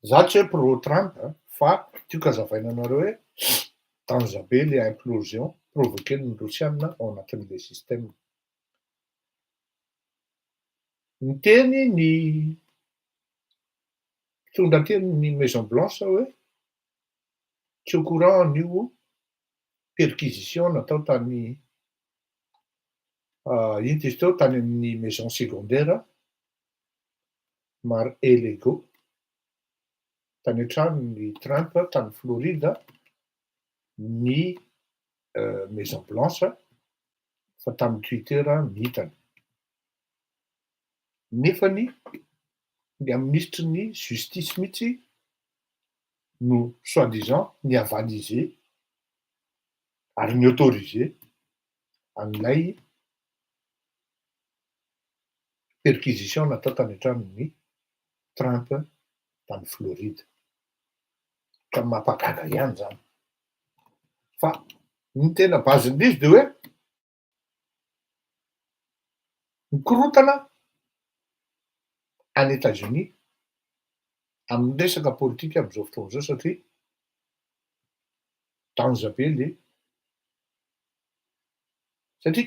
za tsy hoe pro Trump fa tiako hazavaina anareo hoe danger be le implosion provoquen'ny rosiana ao anatin'le système. Niteny ny mpitondran-ten'ny Maison Blanche hoe tsy au courant an'io perquisition natao tany ino ty izy teo tany amin'ny maison secondaire Mar-a-Lago tany an-tranon'ny Trump tany Floride ny Maison Blanche fa tamin'ny Twitter nihitany. Nefany ny ministre ny justice mihitsy no soi-disant ny avalisé ary ny autorisé an'ilay perquisition natao tany an-tranon'ny Trump tany Floride. Ka mampagaga ihany zany. Fa ny tena bazin'izy de hoe mikorotana any États-Unis amin'ny resaka politika am'izao fotoana zao satria danja be le satria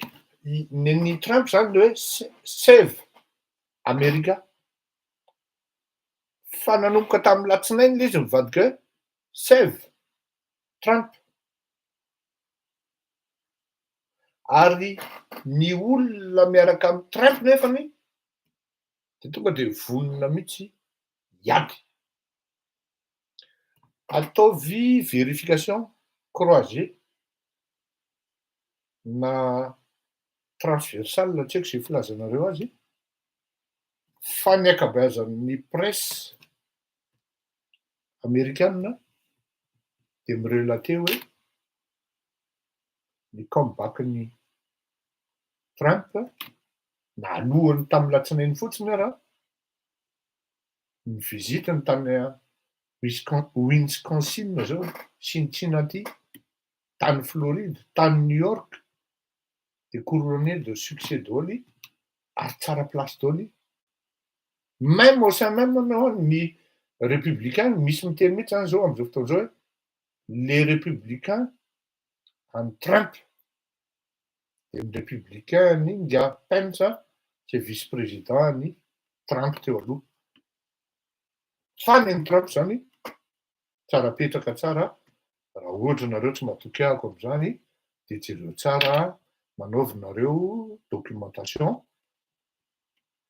ny Trump zany le hoe save America. Fa nanomboka tamin'ny latsinainy le izy mivadika hoe save Trump. Ary ny olona miaraka amin'ny Trump nefany de tonga de vonona mihitsy hiady. Ataovy vérification croisée na transversale tsy haiko zay filazanareo azy, fa ny ankabeazan'ny presse amerikana de mirelaté hoe ny comeback-ny Trump na alohany tamin'ny latsinainy fotsiny ara ny vizitiny tany Wisconsin zao, Cincinnati, tany Floride, tany New York de couronné de succès daholo ary tsara place daholo. Même au sein même nao ny républicain misy miteny mihitsy zany zao am'izao fotoana zao hoe les républicains and Trump. De ny républicain ny Nga Pence zay vice-président ny Trump teo aloha. Fa ny Trump zany tsara petraka tsara raha ohatra nareo tsy matoky ahako am'zany de jereo tsara manaovinareo documentation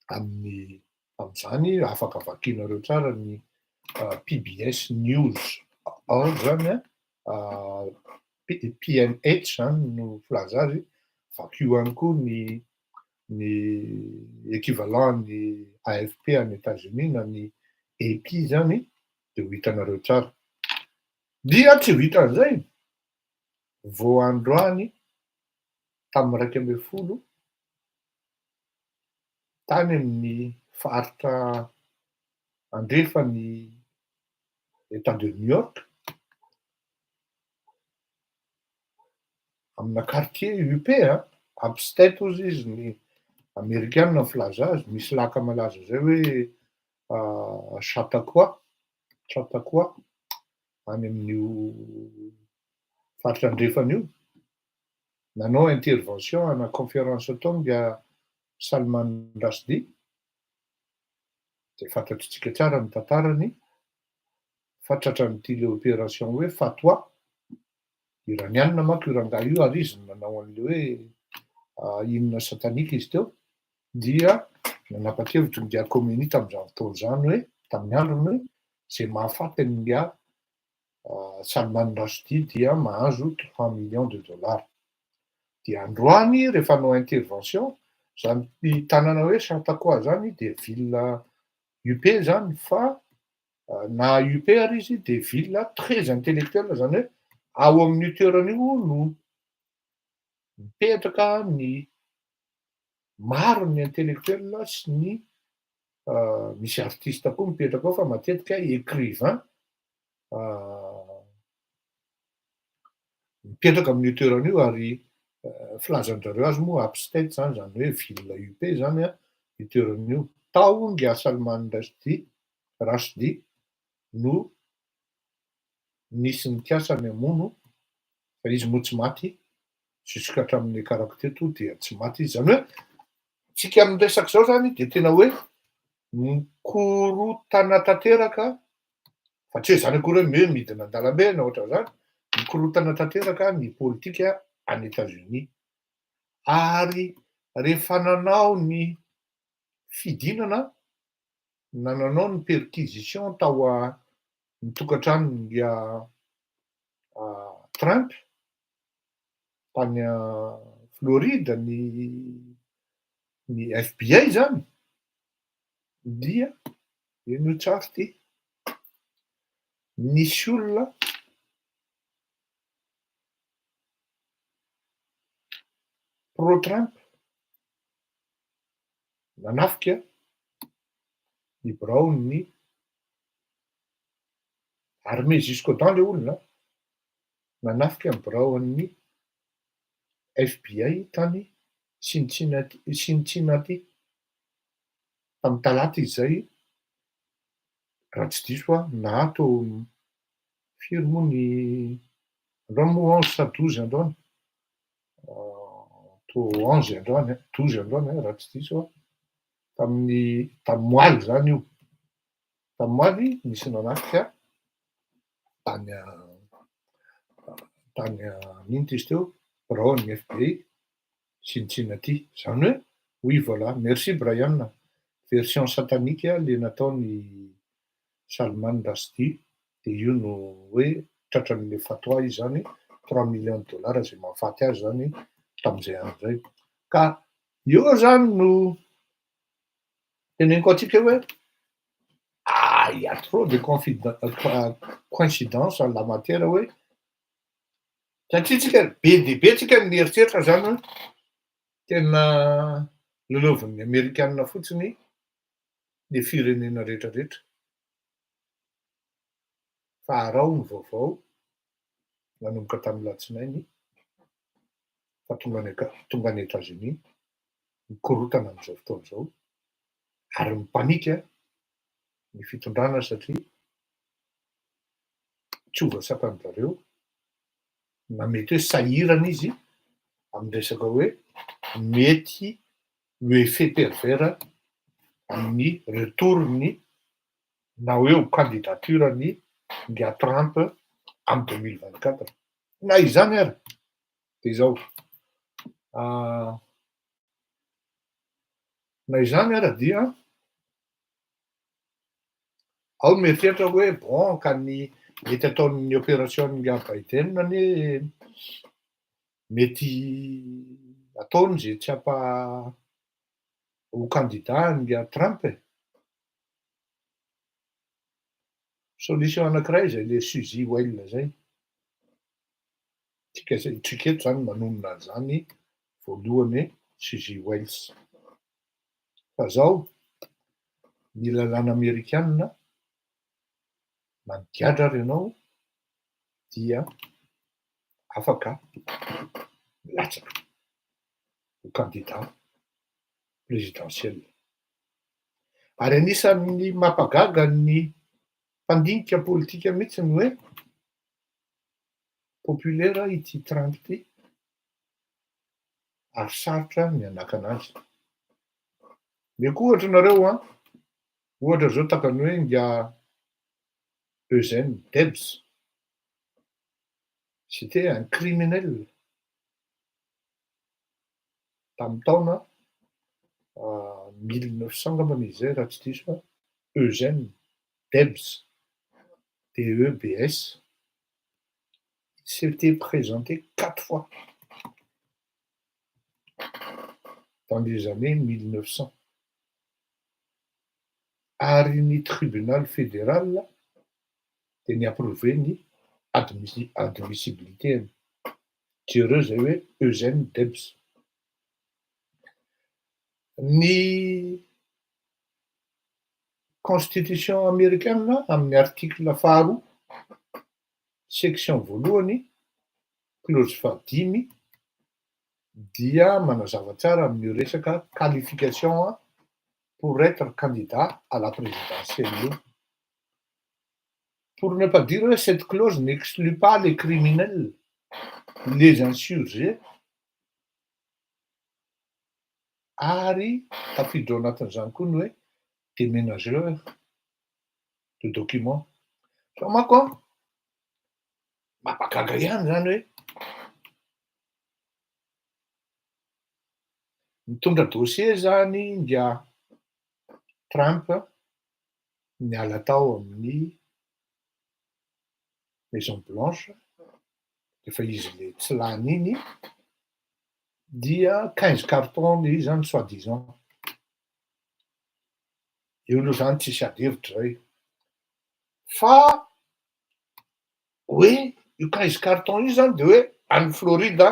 am'zany afaka vakianareo tsara ny PBS News zany PNH zany no filaza azy, vakio ihany koa ny équivalent ny AFP any États-Unis na ny AP zany de ho hitanareo tsara. Dia tsy ho hitan'izay vao androany tamin'ny 1 tany amin'ny faritra andrefany État de New York amina quartier UP upstate ozy izy ny amerikana ny filaza azy, misy laka malaza zay hoe Chautauqua any amin'io faritra andrefan'io nanao intervention ana conférence tao nga Salman Rushdie de fantatritsika tsara ny tantarany fa tratran'ity le opération hoe fatwa iranianina manko io rangahy io ary izy nanao an'le hoe inona satanika izy teo dia nanapa-kevitry ny Khomeini tamin'izany fotoana zany hoe tamin'ny androny hoe zay mahafaty nga Salman Rushdie dia mahazo 3 millions de dollars. Dia androany rehefa hanao intervention zany tanàna hoe Chautauqua zany de ville UP zany fa na UP ary izy de ville très intellectuelle zany hoe ao amin'io toeran'io no mipetraka ny maro ny intellectuel sy ny misy artiste koa mipetraka ao fa matetika écrivain mipetraka amin'io toeran'io ary filazanjareo azy moa upstate zany zany hoe ville UP zany io toeran'io. Tao nga Salman Rushdie no nisy nikasany hamono fa izy moa tsy maty jusqu'à hatramin'ny karako teto dia tsy maty izy. Zany hoe tsika amin'ny resaka zao zany de tena hoe mikorotana tanteraka fa tsy hoe zany akory hoe midina an-dalambe na ohatra zany, mikorotana tanteraka ny politika any États-Unis. Ary rehefa nanao ny fidinana na nanao ny perquisition tao ny tokantranonga Trump tany Floride ny FBI zany dia eno tsara ty nisy olona pro Trump nanafika ny Brown-ny armée jusqu'au dent le olona nanafika ny Brown-ny FBI tany Cincinnati tamin'ny talata izy zay raha tsy diso nahato firy moa ny androany moa 11 sa 12 androany to 11 androany 12 androany raha tsy diso tamoaly zany io tamoaly nisy nanafika tany nino ty izy teo Brown FBI sy ny Tsinati zany hoe oui voilà merci Brian version satanique le nataony Salman Rushdie de io no hoe tratran'le fatwa izy zany 3 millions de dollars zay mahafaty azy zany tam'izay andro zay ka io zany no teneniko atsika hoe il y a trop de coïncidence en la matière hoe satria tsika be de be tsika mieritreritra zany hoe tena lolovin'ny Amerikanina fotsiny le firenena rehetrarehetra fa arao ny vaovao nanomboka tamin'ny latsinainy fa tonga any États-Unis mikorotana am'izao fotoana zao ary mipanika ny fitondrana satria tsy ho voasakan'zareo na mety hoe sahirana izy am'resaka hoe mety ho effet pervers amin'ny retourny na hoe ho candidaturany Nga Trump am 2024 na izany ary de zao na izany ary dia ao mieritreritra hoe bon ka ny mety ataon'ny opération Nga Biden ane mety ataony zay tsy apa ho candidat Nga Trump solution anankiray zay le Suzy Well zay tsika eto zany manomana zany voalohany Suzy Wells fa zao ny lalàna Amerikanina na migadra ary ianao dia afaka milatsaka ho candidat présidentiel ary anisan'ny mampagaga ny mpandinika politika mihitsy ny hoe populaire ity Trump ty ary sarotra ny anakana azy meko ohatra nareo ohatra zao takany hoe Nga Eugène Debs c'était un criminel tamin'ny taona 1900 ngambany izy zay raha tsy diso Eugène Debs DEBS s'était présenté 4 fois dans les années 1900 ary ny tribunal fédéral de niapprouvé ny admissibilité jereo zay hoe Eugène Debs ny constitution américaine amin'ny article faharoa section voalohany clause fahadimy dia manazava tsara amin'ny resaka qualification pour être candidat à la présidentielle. Pour ne pas dire que cette clause n'exclut pas les criminels, les insurgés, ary tafiditra ao anatin'izany koa ny hoe déménageur de documents. Fa mako mampagaga ihany zany hoe mitondra dossier zany Nga Trump niala tao amin'ny Maison Blanche efa izy le tsy lany iny dia 15 carton izy zany soi-disant io aloha zany tsisy adihevitra zay fa hoe io 15 carton io zany de hoe any Floride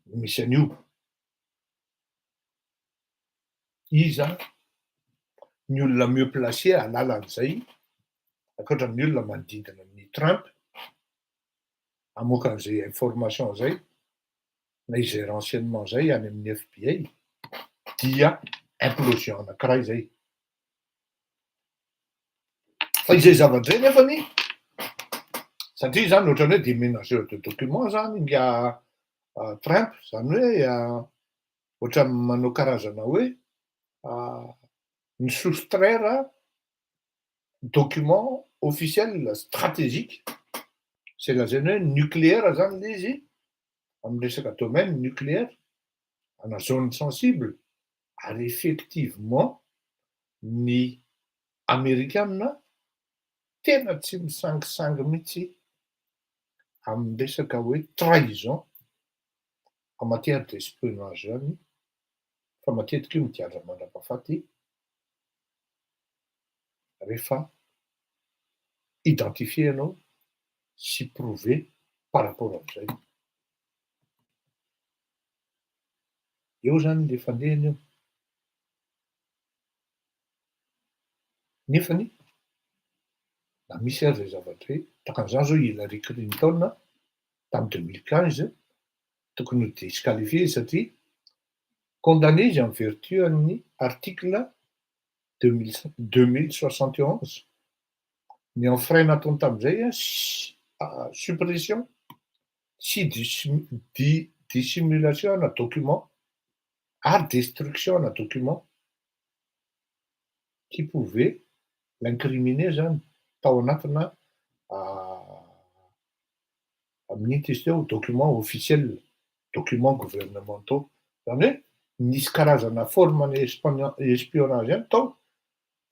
misy an'io iza ny olona mieux placé alala an'izay ankoatran'ny olona manodidina ny Trump amoaka an'izay information zay na izay renseignement zay any amin'ny FBI dia implosion anankiray zay Fa izay zavatra zay nefany, satria zany ohatrany hoe déménageur de document zany nga Trump, zany hoe ohatra manao karazana hoe ny soustraire document officiel stratégique, zay lazaina hoe nucléaire zany le izy amin'ny resaka domaine nucléaire, ana zone sensible, ary effectivement ny Amerikanina tena tsy misangisangy mihitsy amin'ny resaka hoe trahison en matière d'espionnage zany, fa matetika io migadra mandrapahafaty rehefa identifienao sy prouver par rapport am'izay. Eo zany le fandehany eo. Nefany na misy ary zay zavatra hoe takan'izany zao Hillary Clinton tamin'ny 2015 tokony ho disqualifié izy satria condamné izy en vertu amin'ny article 2071 ny enfreint nataony tamin'izay suppression sy dissimulation na document ary destruction na document qui pouvait l'incriminer zany tao anatina amin'ity izy teo document officiel, document gouvernementaux, zany hoe nisy karazana formany espionnage ihany tao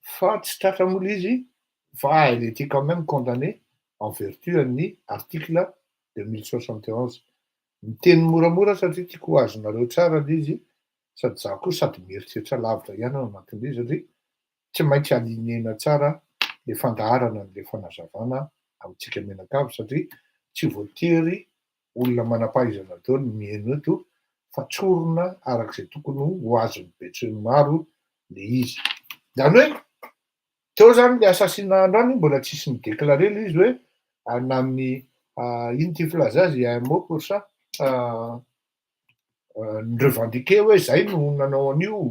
fa tsy tratran'olo izy fa elle était quand même condamnée en vertu amin'ny article 2071. Miteny moramora satria tiako azonareo tsara l'izy sady za koa sady mieritreritra lavitra ihany ao anatin'le satria tsy maintsy alinena tsara le fandaharana an'le fanazavana amintsika menakavy satria tsy voatery olona manam-pahaizana daholo mihaino eto fa tsorona arak'izay tokony ho azony betsoriny maro le izy. Zany hoe teo zany le assassinat androany mbola tsisy nidéclaré le izy hoe na amin'ny ino ty filaza azy un mot pour ça ny-revendiqué hoe zay no nanao an'io,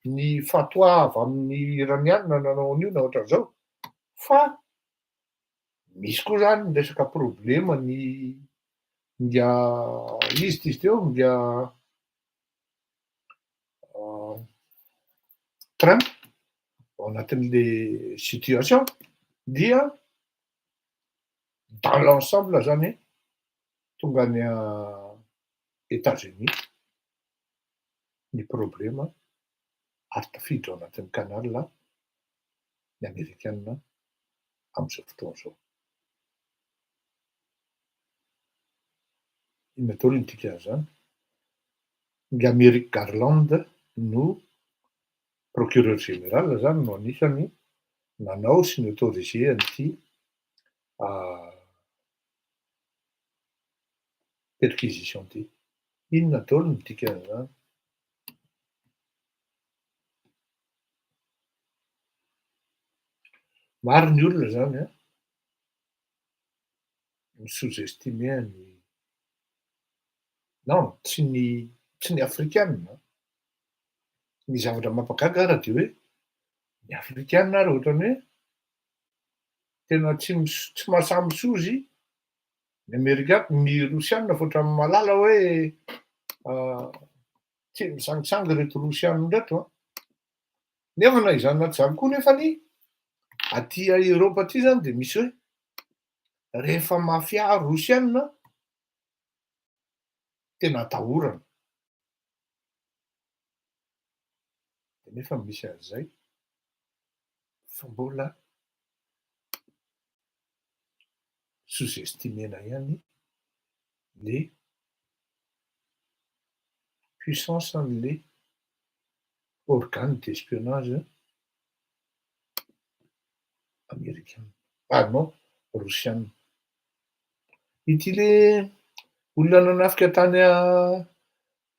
ny fatwa avy amin'ny iraniana nanao an'io na ohatran'izao, fa misy koa zany ny resaka problema ny nga izy ty izy teo nga Trump ao anatin'le situation dia dans l'ensemble zany tonga any États-Unis ny problema ary tafiditra ao anatin'ny canal ny Amerikanina am'izao fotoan'izao. Inona daholo ny dikan'izany? Nga Merrick Garland no procureur général zany no anisany nanao sy ny autorisé an'ity perquisition ty. Inona daholo ny dikan'izany? Maro ny olona zany ny sous-estimé ny non tsy ny afrikanina, ny zavatra mampagaga ara de hoe ny afrikanina ary ohatrany hoe tena tsy mahasamy-sozy ny Amerikana, ny Rosianina fa ohatrany malala hoe tsy misangisangy reto Rosianina reto nefa na izany anaty zany koa nefany aty Eropa aty zany de misy hoe rehefa mafia Rosianina tena atahorana. Nefa misy an'izay fa mbola sous-estimena ihany le puissance an'le organe d'espionnage américaine, non, rosianina. Ity le olona nanafika tany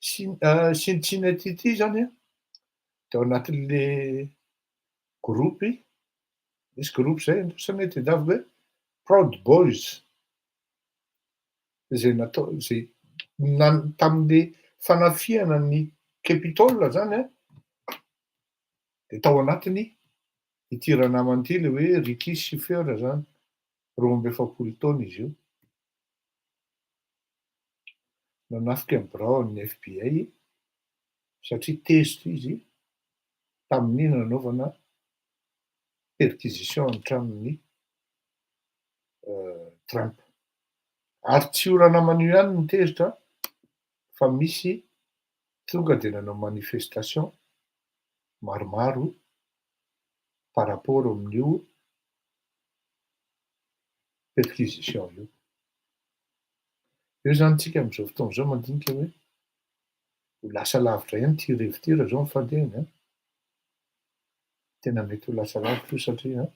Chine ty zany de ao anatin'le groupy, misy groupe zay androsany hoe tedavy hoe Proud Boys, zay natao zay tamin'le fanafiana ny Capitole zany de tao anatiny ity ranamany ity le hoe Ricky Schiffer zany, 12 taona izy io. Nanafika amin'ny birao ny FBI satria tezitra izy tamin'iny nanaovana perquisition hatramin'ny Trump. Ary tsy io ranamany io ihany ny tezitra fa misy tonga de nanao manifestation maromaro par rapport amin'io perquisition io. Io zany tsika am'izao fotoana zao mandinika hoe ho lasa lavitra ihany ty rivo-ty raha zao ny fandehany. Tena mety ho lasa lavitra io satria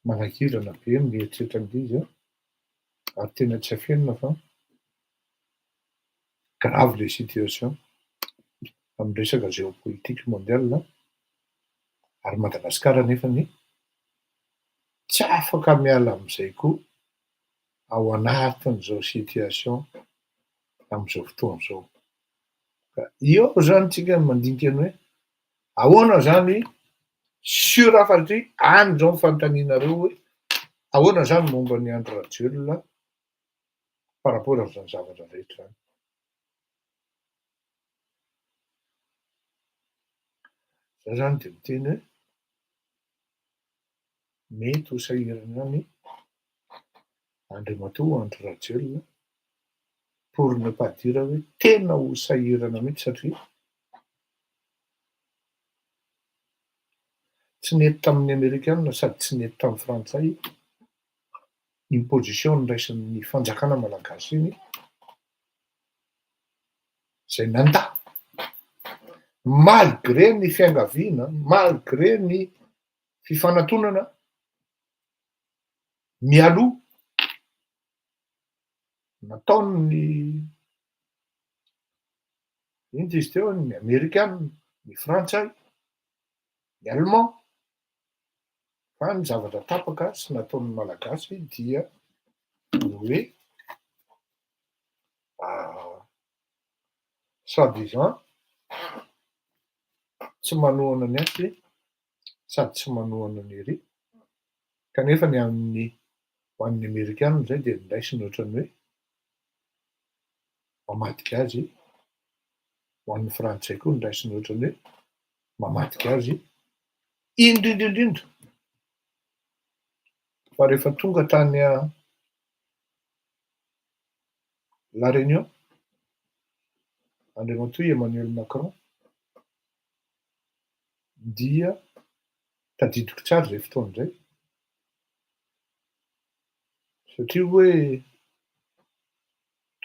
manahirana be mieritreritra an'ilay izy ary tena tsy afenina fa grave les situations amin'ny resaka géopolitique mondial ary Madagasikara nefany tsy afaka miala am'izay koa ao anatin'izao situation am'izao fotoana zao. Ka io zany tsika mandinika ny hoe ahoana zany sur afatry any zao nyfanontanianareo hoe ahoana zany momba ny Andry Rajoelina par rapport am'zany zavatra rehetra zany. Za zany de miteny hoe mety ho sahirana any Andriamatoa Andry Rajoelina pour ne pas dire hoe tena ho sahirana mihitsy satria tsy nety tamin'ny Amerikanina sady tsy nety tamin'ny Frantsay iny position niraisin'ny fanjakana malagasy iny zay nandà malgré ny fiangaviana, malgré ny fifanantonana mialoha nataony ino ty izy teo ny Amerikanina, ny Frantsay, ny Allemand, fa ny zavatra tapaka sy nataon'ny malagasy dia hoe soi-disant tsy manohana ny aty sady tsy manohana ny ery kanefa ny amin'ny ho an'ny Amerikanina zay de niraisiny ohatrany hoe mamadika azy, ho an'ny Frantsay koa niraisiny ohatrany hoe mamadika azy indrindrindrindra fa rehefa tonga tany La Réunion Andriamatoa Emmanuel Macron dia tadidiko tsara zay fotoana zay satria hoe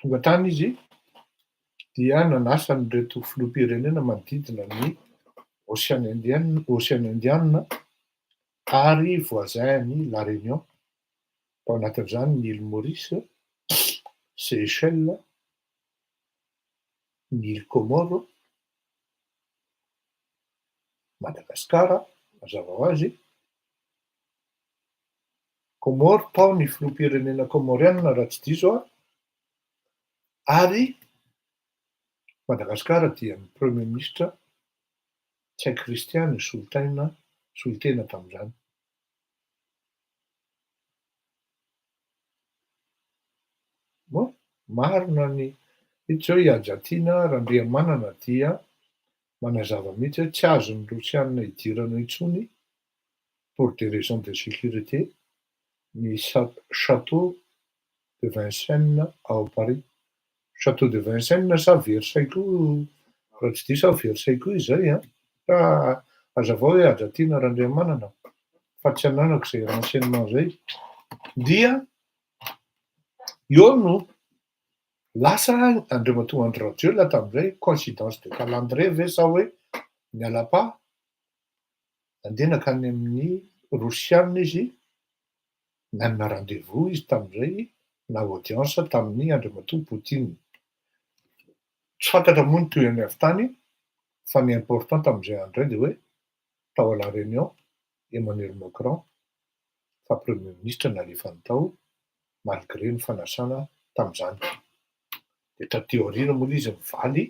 tonga tany izy dia nanasa nyreto filoham-pirenena manodidina ny Océan Indiana ary voisin-ny La Réunion, tao anatin'izany ny île Maurice, Seychelles, ny île Comore, Madagasikara, mazava ho azy. Comore tao ny filoham-pirenena comoriana raha tsy diso ary Madagasikara dia ny premier ministre tsy haiko Christian solitena tamin'izany. Marina ny hita zao i Argentina raha Andriamanana dia manazava mihitsy hoe tsy azon'ny Rosianina idirana intsony pour des raisons de sécurité ny château de Vincennes ao Paris. Château de Vincennes sa Versailles koa raha tsy diso Versailles koa izy zay fa hazava hoe Argentina raha Andriamanana fa tsy ananako zay renseignement zay dia eo no lasa Andriamatoa Andry Rajoelina tamin'izay coïncidence de calendrier ve sa hoe niala-pa andeha nakany amin'ny Rosianina izy nanana rendez-vous izy tamin'izay na audience tamin'ny Andriamatoa Poutine. Tsy fantatra moa ny tohiny avy tany fa ny important tamin'izay andro zay de hoe tao à La Réunion Emmanuel Macron fa premier ministre nalefany tao malgré ny fanasana tamin'izany. De taty aoriana moa izy mivaly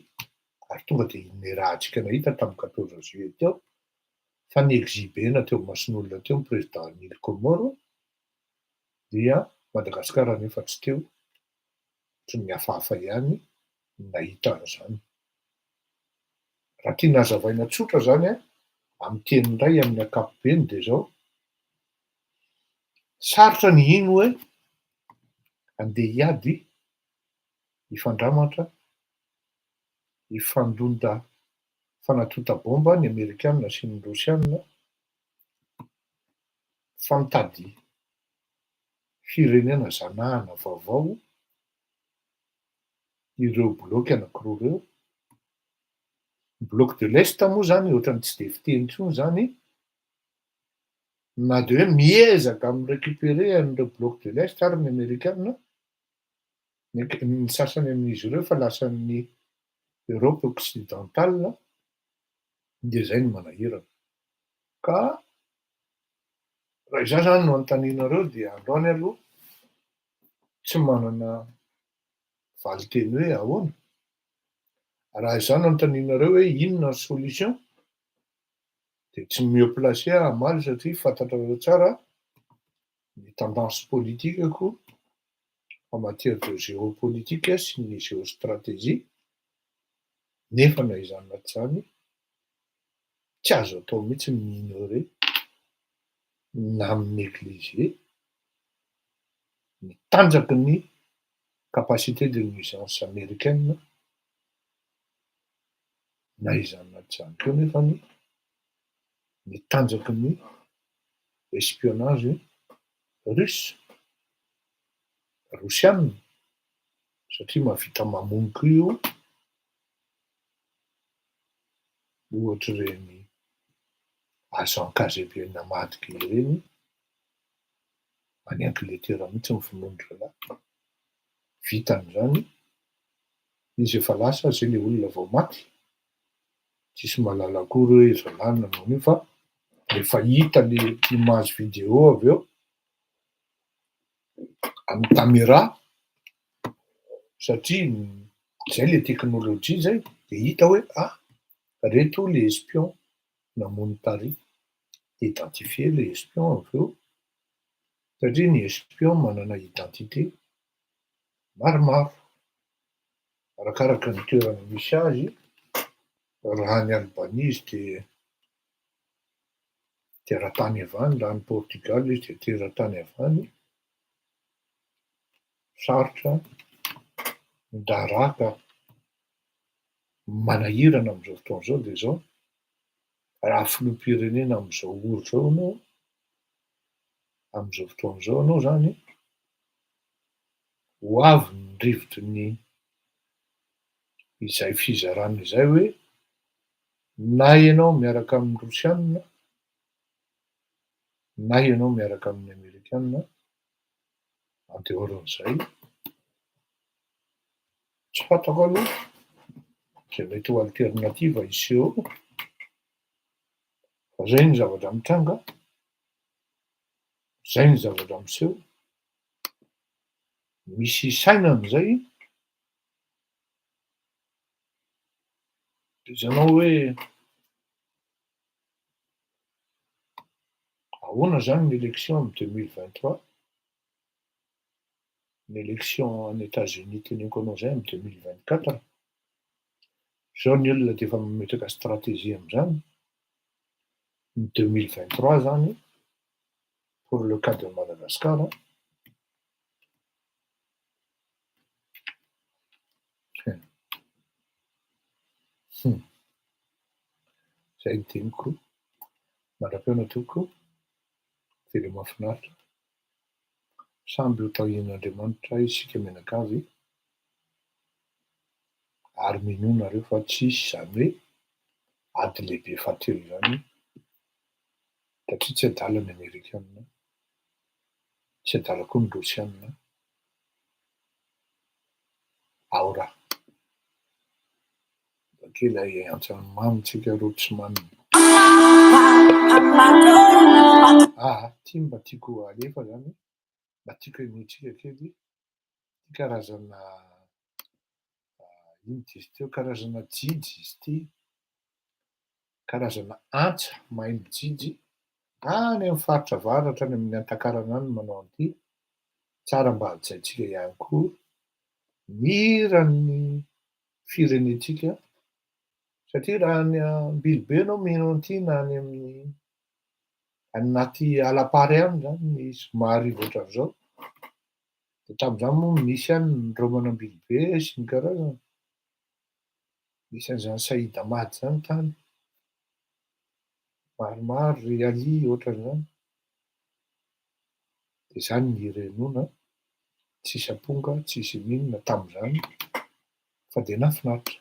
ary tonga de iny raha antsika nahita tamin'ny 14 juillet teo fa ny exhibena teo Mason'olona teo ny président Nil Comoro dia Madagasikara nefa tsy teo, tsy ny hafahafa ihany nahita an'izany. Raha tiana hazavaina tsotra zany amin'ny teny iray amin'ny ankapobeny de zao: sarotra ny hino hoe andeha hiady hifandramatra, hifandonta fanatota bomba ny Amerikanina sy ny Rosianina fa mitady firenena zanahana vaovao ireo bloky anankiroa reo. Bloc de l'Est moa zany ohatrany tsy de fiteny intsony zany, na de hoe miezaka mirécupérer an'ireo bloc de l'Est ary ny Amerikanina, ny sasany amin'izy ireo fa lasan'ny Europe occidentale de zay no manahirana. Ka raha izah zany no anontaninareo dia androany aloha tsy manana valiteny hoe ahoana. Raha izah no anontaninareo hoe inona ny solution de tsy mieux placé aho hamaly satria fantatrareo tsara ny tendance politikako en matière de géopolitique sy ny géostratégie, nefa na izany na tsy zany tsy azo atao mihitsy ny mi-ignorer na mi-négliger ny tanjaky ny capacité de nuisance américaine, na izany na tsy zany keo nefany ny tanjaky ny espionnage russe, rosianina, satria mahavita mamonoky io ohatry reny agent KGB na madiky ireny, any Angletera mihitsy ny finoany zalahy. Vitan'izany izy efa lasa zay le olona vao maty, tsisy mahalala akory hoe zalahy nanao an'io fa rehefa hita le image video avy eo amy caméra, satria zay le teknôlôjia zay, de hita hoe reto le espion namono tary, identifier le espion avy eo, satria ny espion manana identité maromaro arakaraky ny toerana misy azy. Raha any Albanie izy de teratany avany, raha any Portugal izy de teratany avany. Sarotra ndra raha ka manahirana am'izao fotoana zao de zao: raha filoham-pirenena am'izao oro zao anao, am'izao fotoana zao anao zany, ho avy ny rivotry izay fizarana izay hoe na ianao miaraka amin'ny Rosianina, na ianao miaraka amin'ny Amerikanina, en dehors-n'izay tsy fantako aloha zay mety ho alternative hiseho, fa zay ny zavatra mitranga, zay ny zavatra miseho. Misy saina am'izay de zanao hoe ahoana zany ny élection amy 2023, ny élection any États-Unis teneniko anao zay amy 2024. Zao ny olona de efa mametraka stratégie am'zany. Ny 2023 zany pour le cas de Madagascar, zay ny teniko. Mandra-piaona tompoko, tena mahafinaritra. Samby ho tahian'Andriamanitra isika mianakavy, ary mino nareo fa tsisy zany hoe ady lehibe fahatelo zany, satria tsy adala ny Amerikanina, tsy adala koa ny Rosianina. Ao raha, bakeo lay antsano-mamy tsika rotsomamy. Ty mba tiako alefa zany, mba tiako henoitsika kely ty karazana ino ty izy teo, karazana jijy izy ty karazana antsa maimijijy any amin'ny faritra varatra any amin'ny Antakarana any manao an'ity. Tsara mba hajaitsika ihany koa miran'ny firenetsika satria raha ny Ambilobe anao mino an'ity na any amin'ny anaty alapary any zany ny somary ohatran'izao, de tam'izany moa misy any ny Roman'Ambilobe sy ny karazany. Misy an'izany Saïda Mady zany tany. Maromaro ry Ali ohatran'izany. De zany ny renona, tsisy aponga, tsisy minona tam'izany fa de nahafinaritra.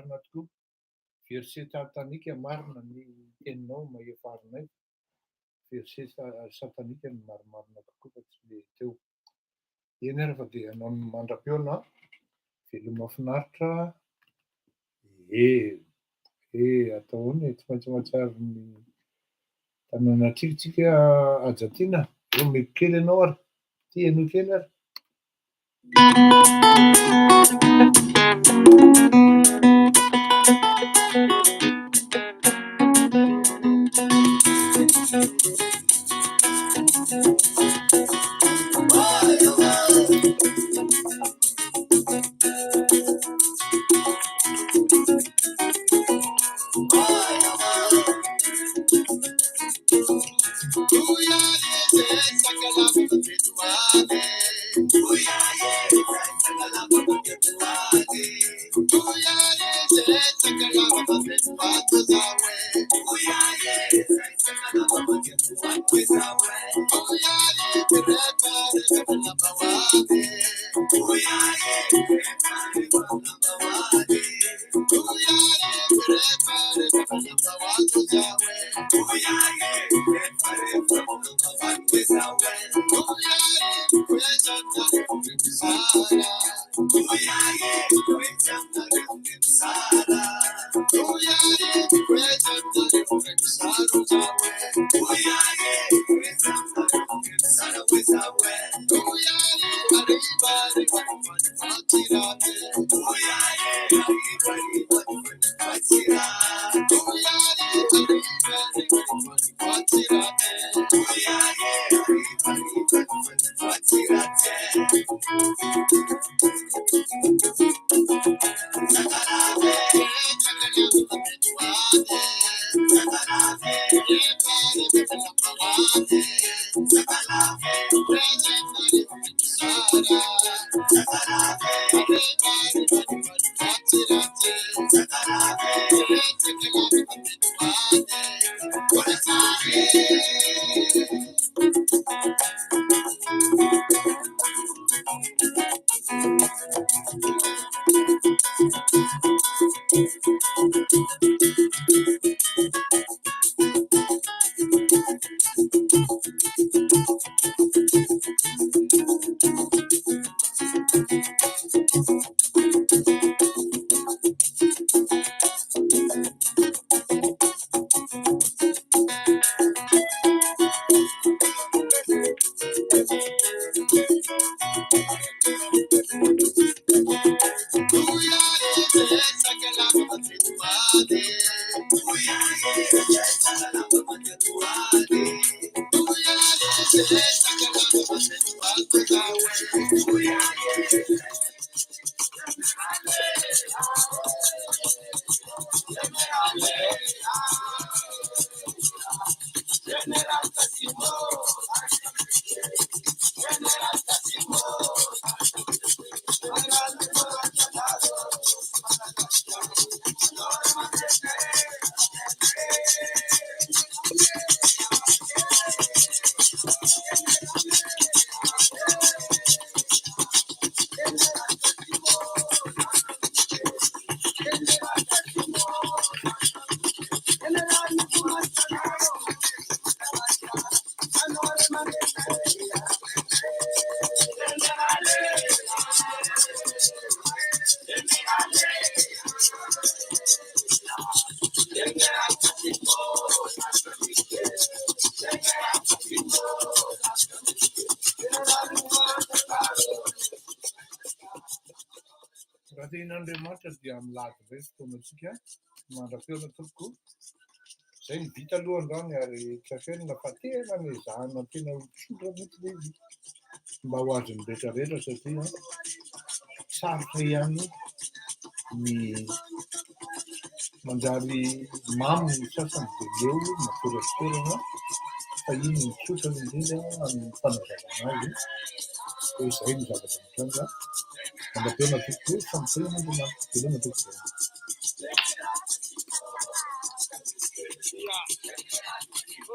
marina tokoa. Verset satanika marina ny teninao maefarinay. Verset satanika ny marimarina kokoa fa tsy le teo. Eny ary fa dia anao mandram-peona veloma mahafinaritra. Atao ny tsy maintsy mahatsiaro ny tanàna tsika Argentina. Eo meko kely ianao ary. Ty anao kely ary. Raha tenin'Andriamanitra dia milady be fotoanatsika mandram-peona tokoa. Izay ny vita aloha androny ary tsasaina fa tena mezahana tena tsondra mihitsy le izy mba ho azy ny rehetrarehetra satria sarotra ihany ny manjary mamy ny sasany dia leo matoratoerana fa iny ny tsotra indrindra amin'ny fanazavana azy. Hoe izay ny zavatra mitranga mandram-peona tokoa fampirina Andriamanitra veloma tokoa.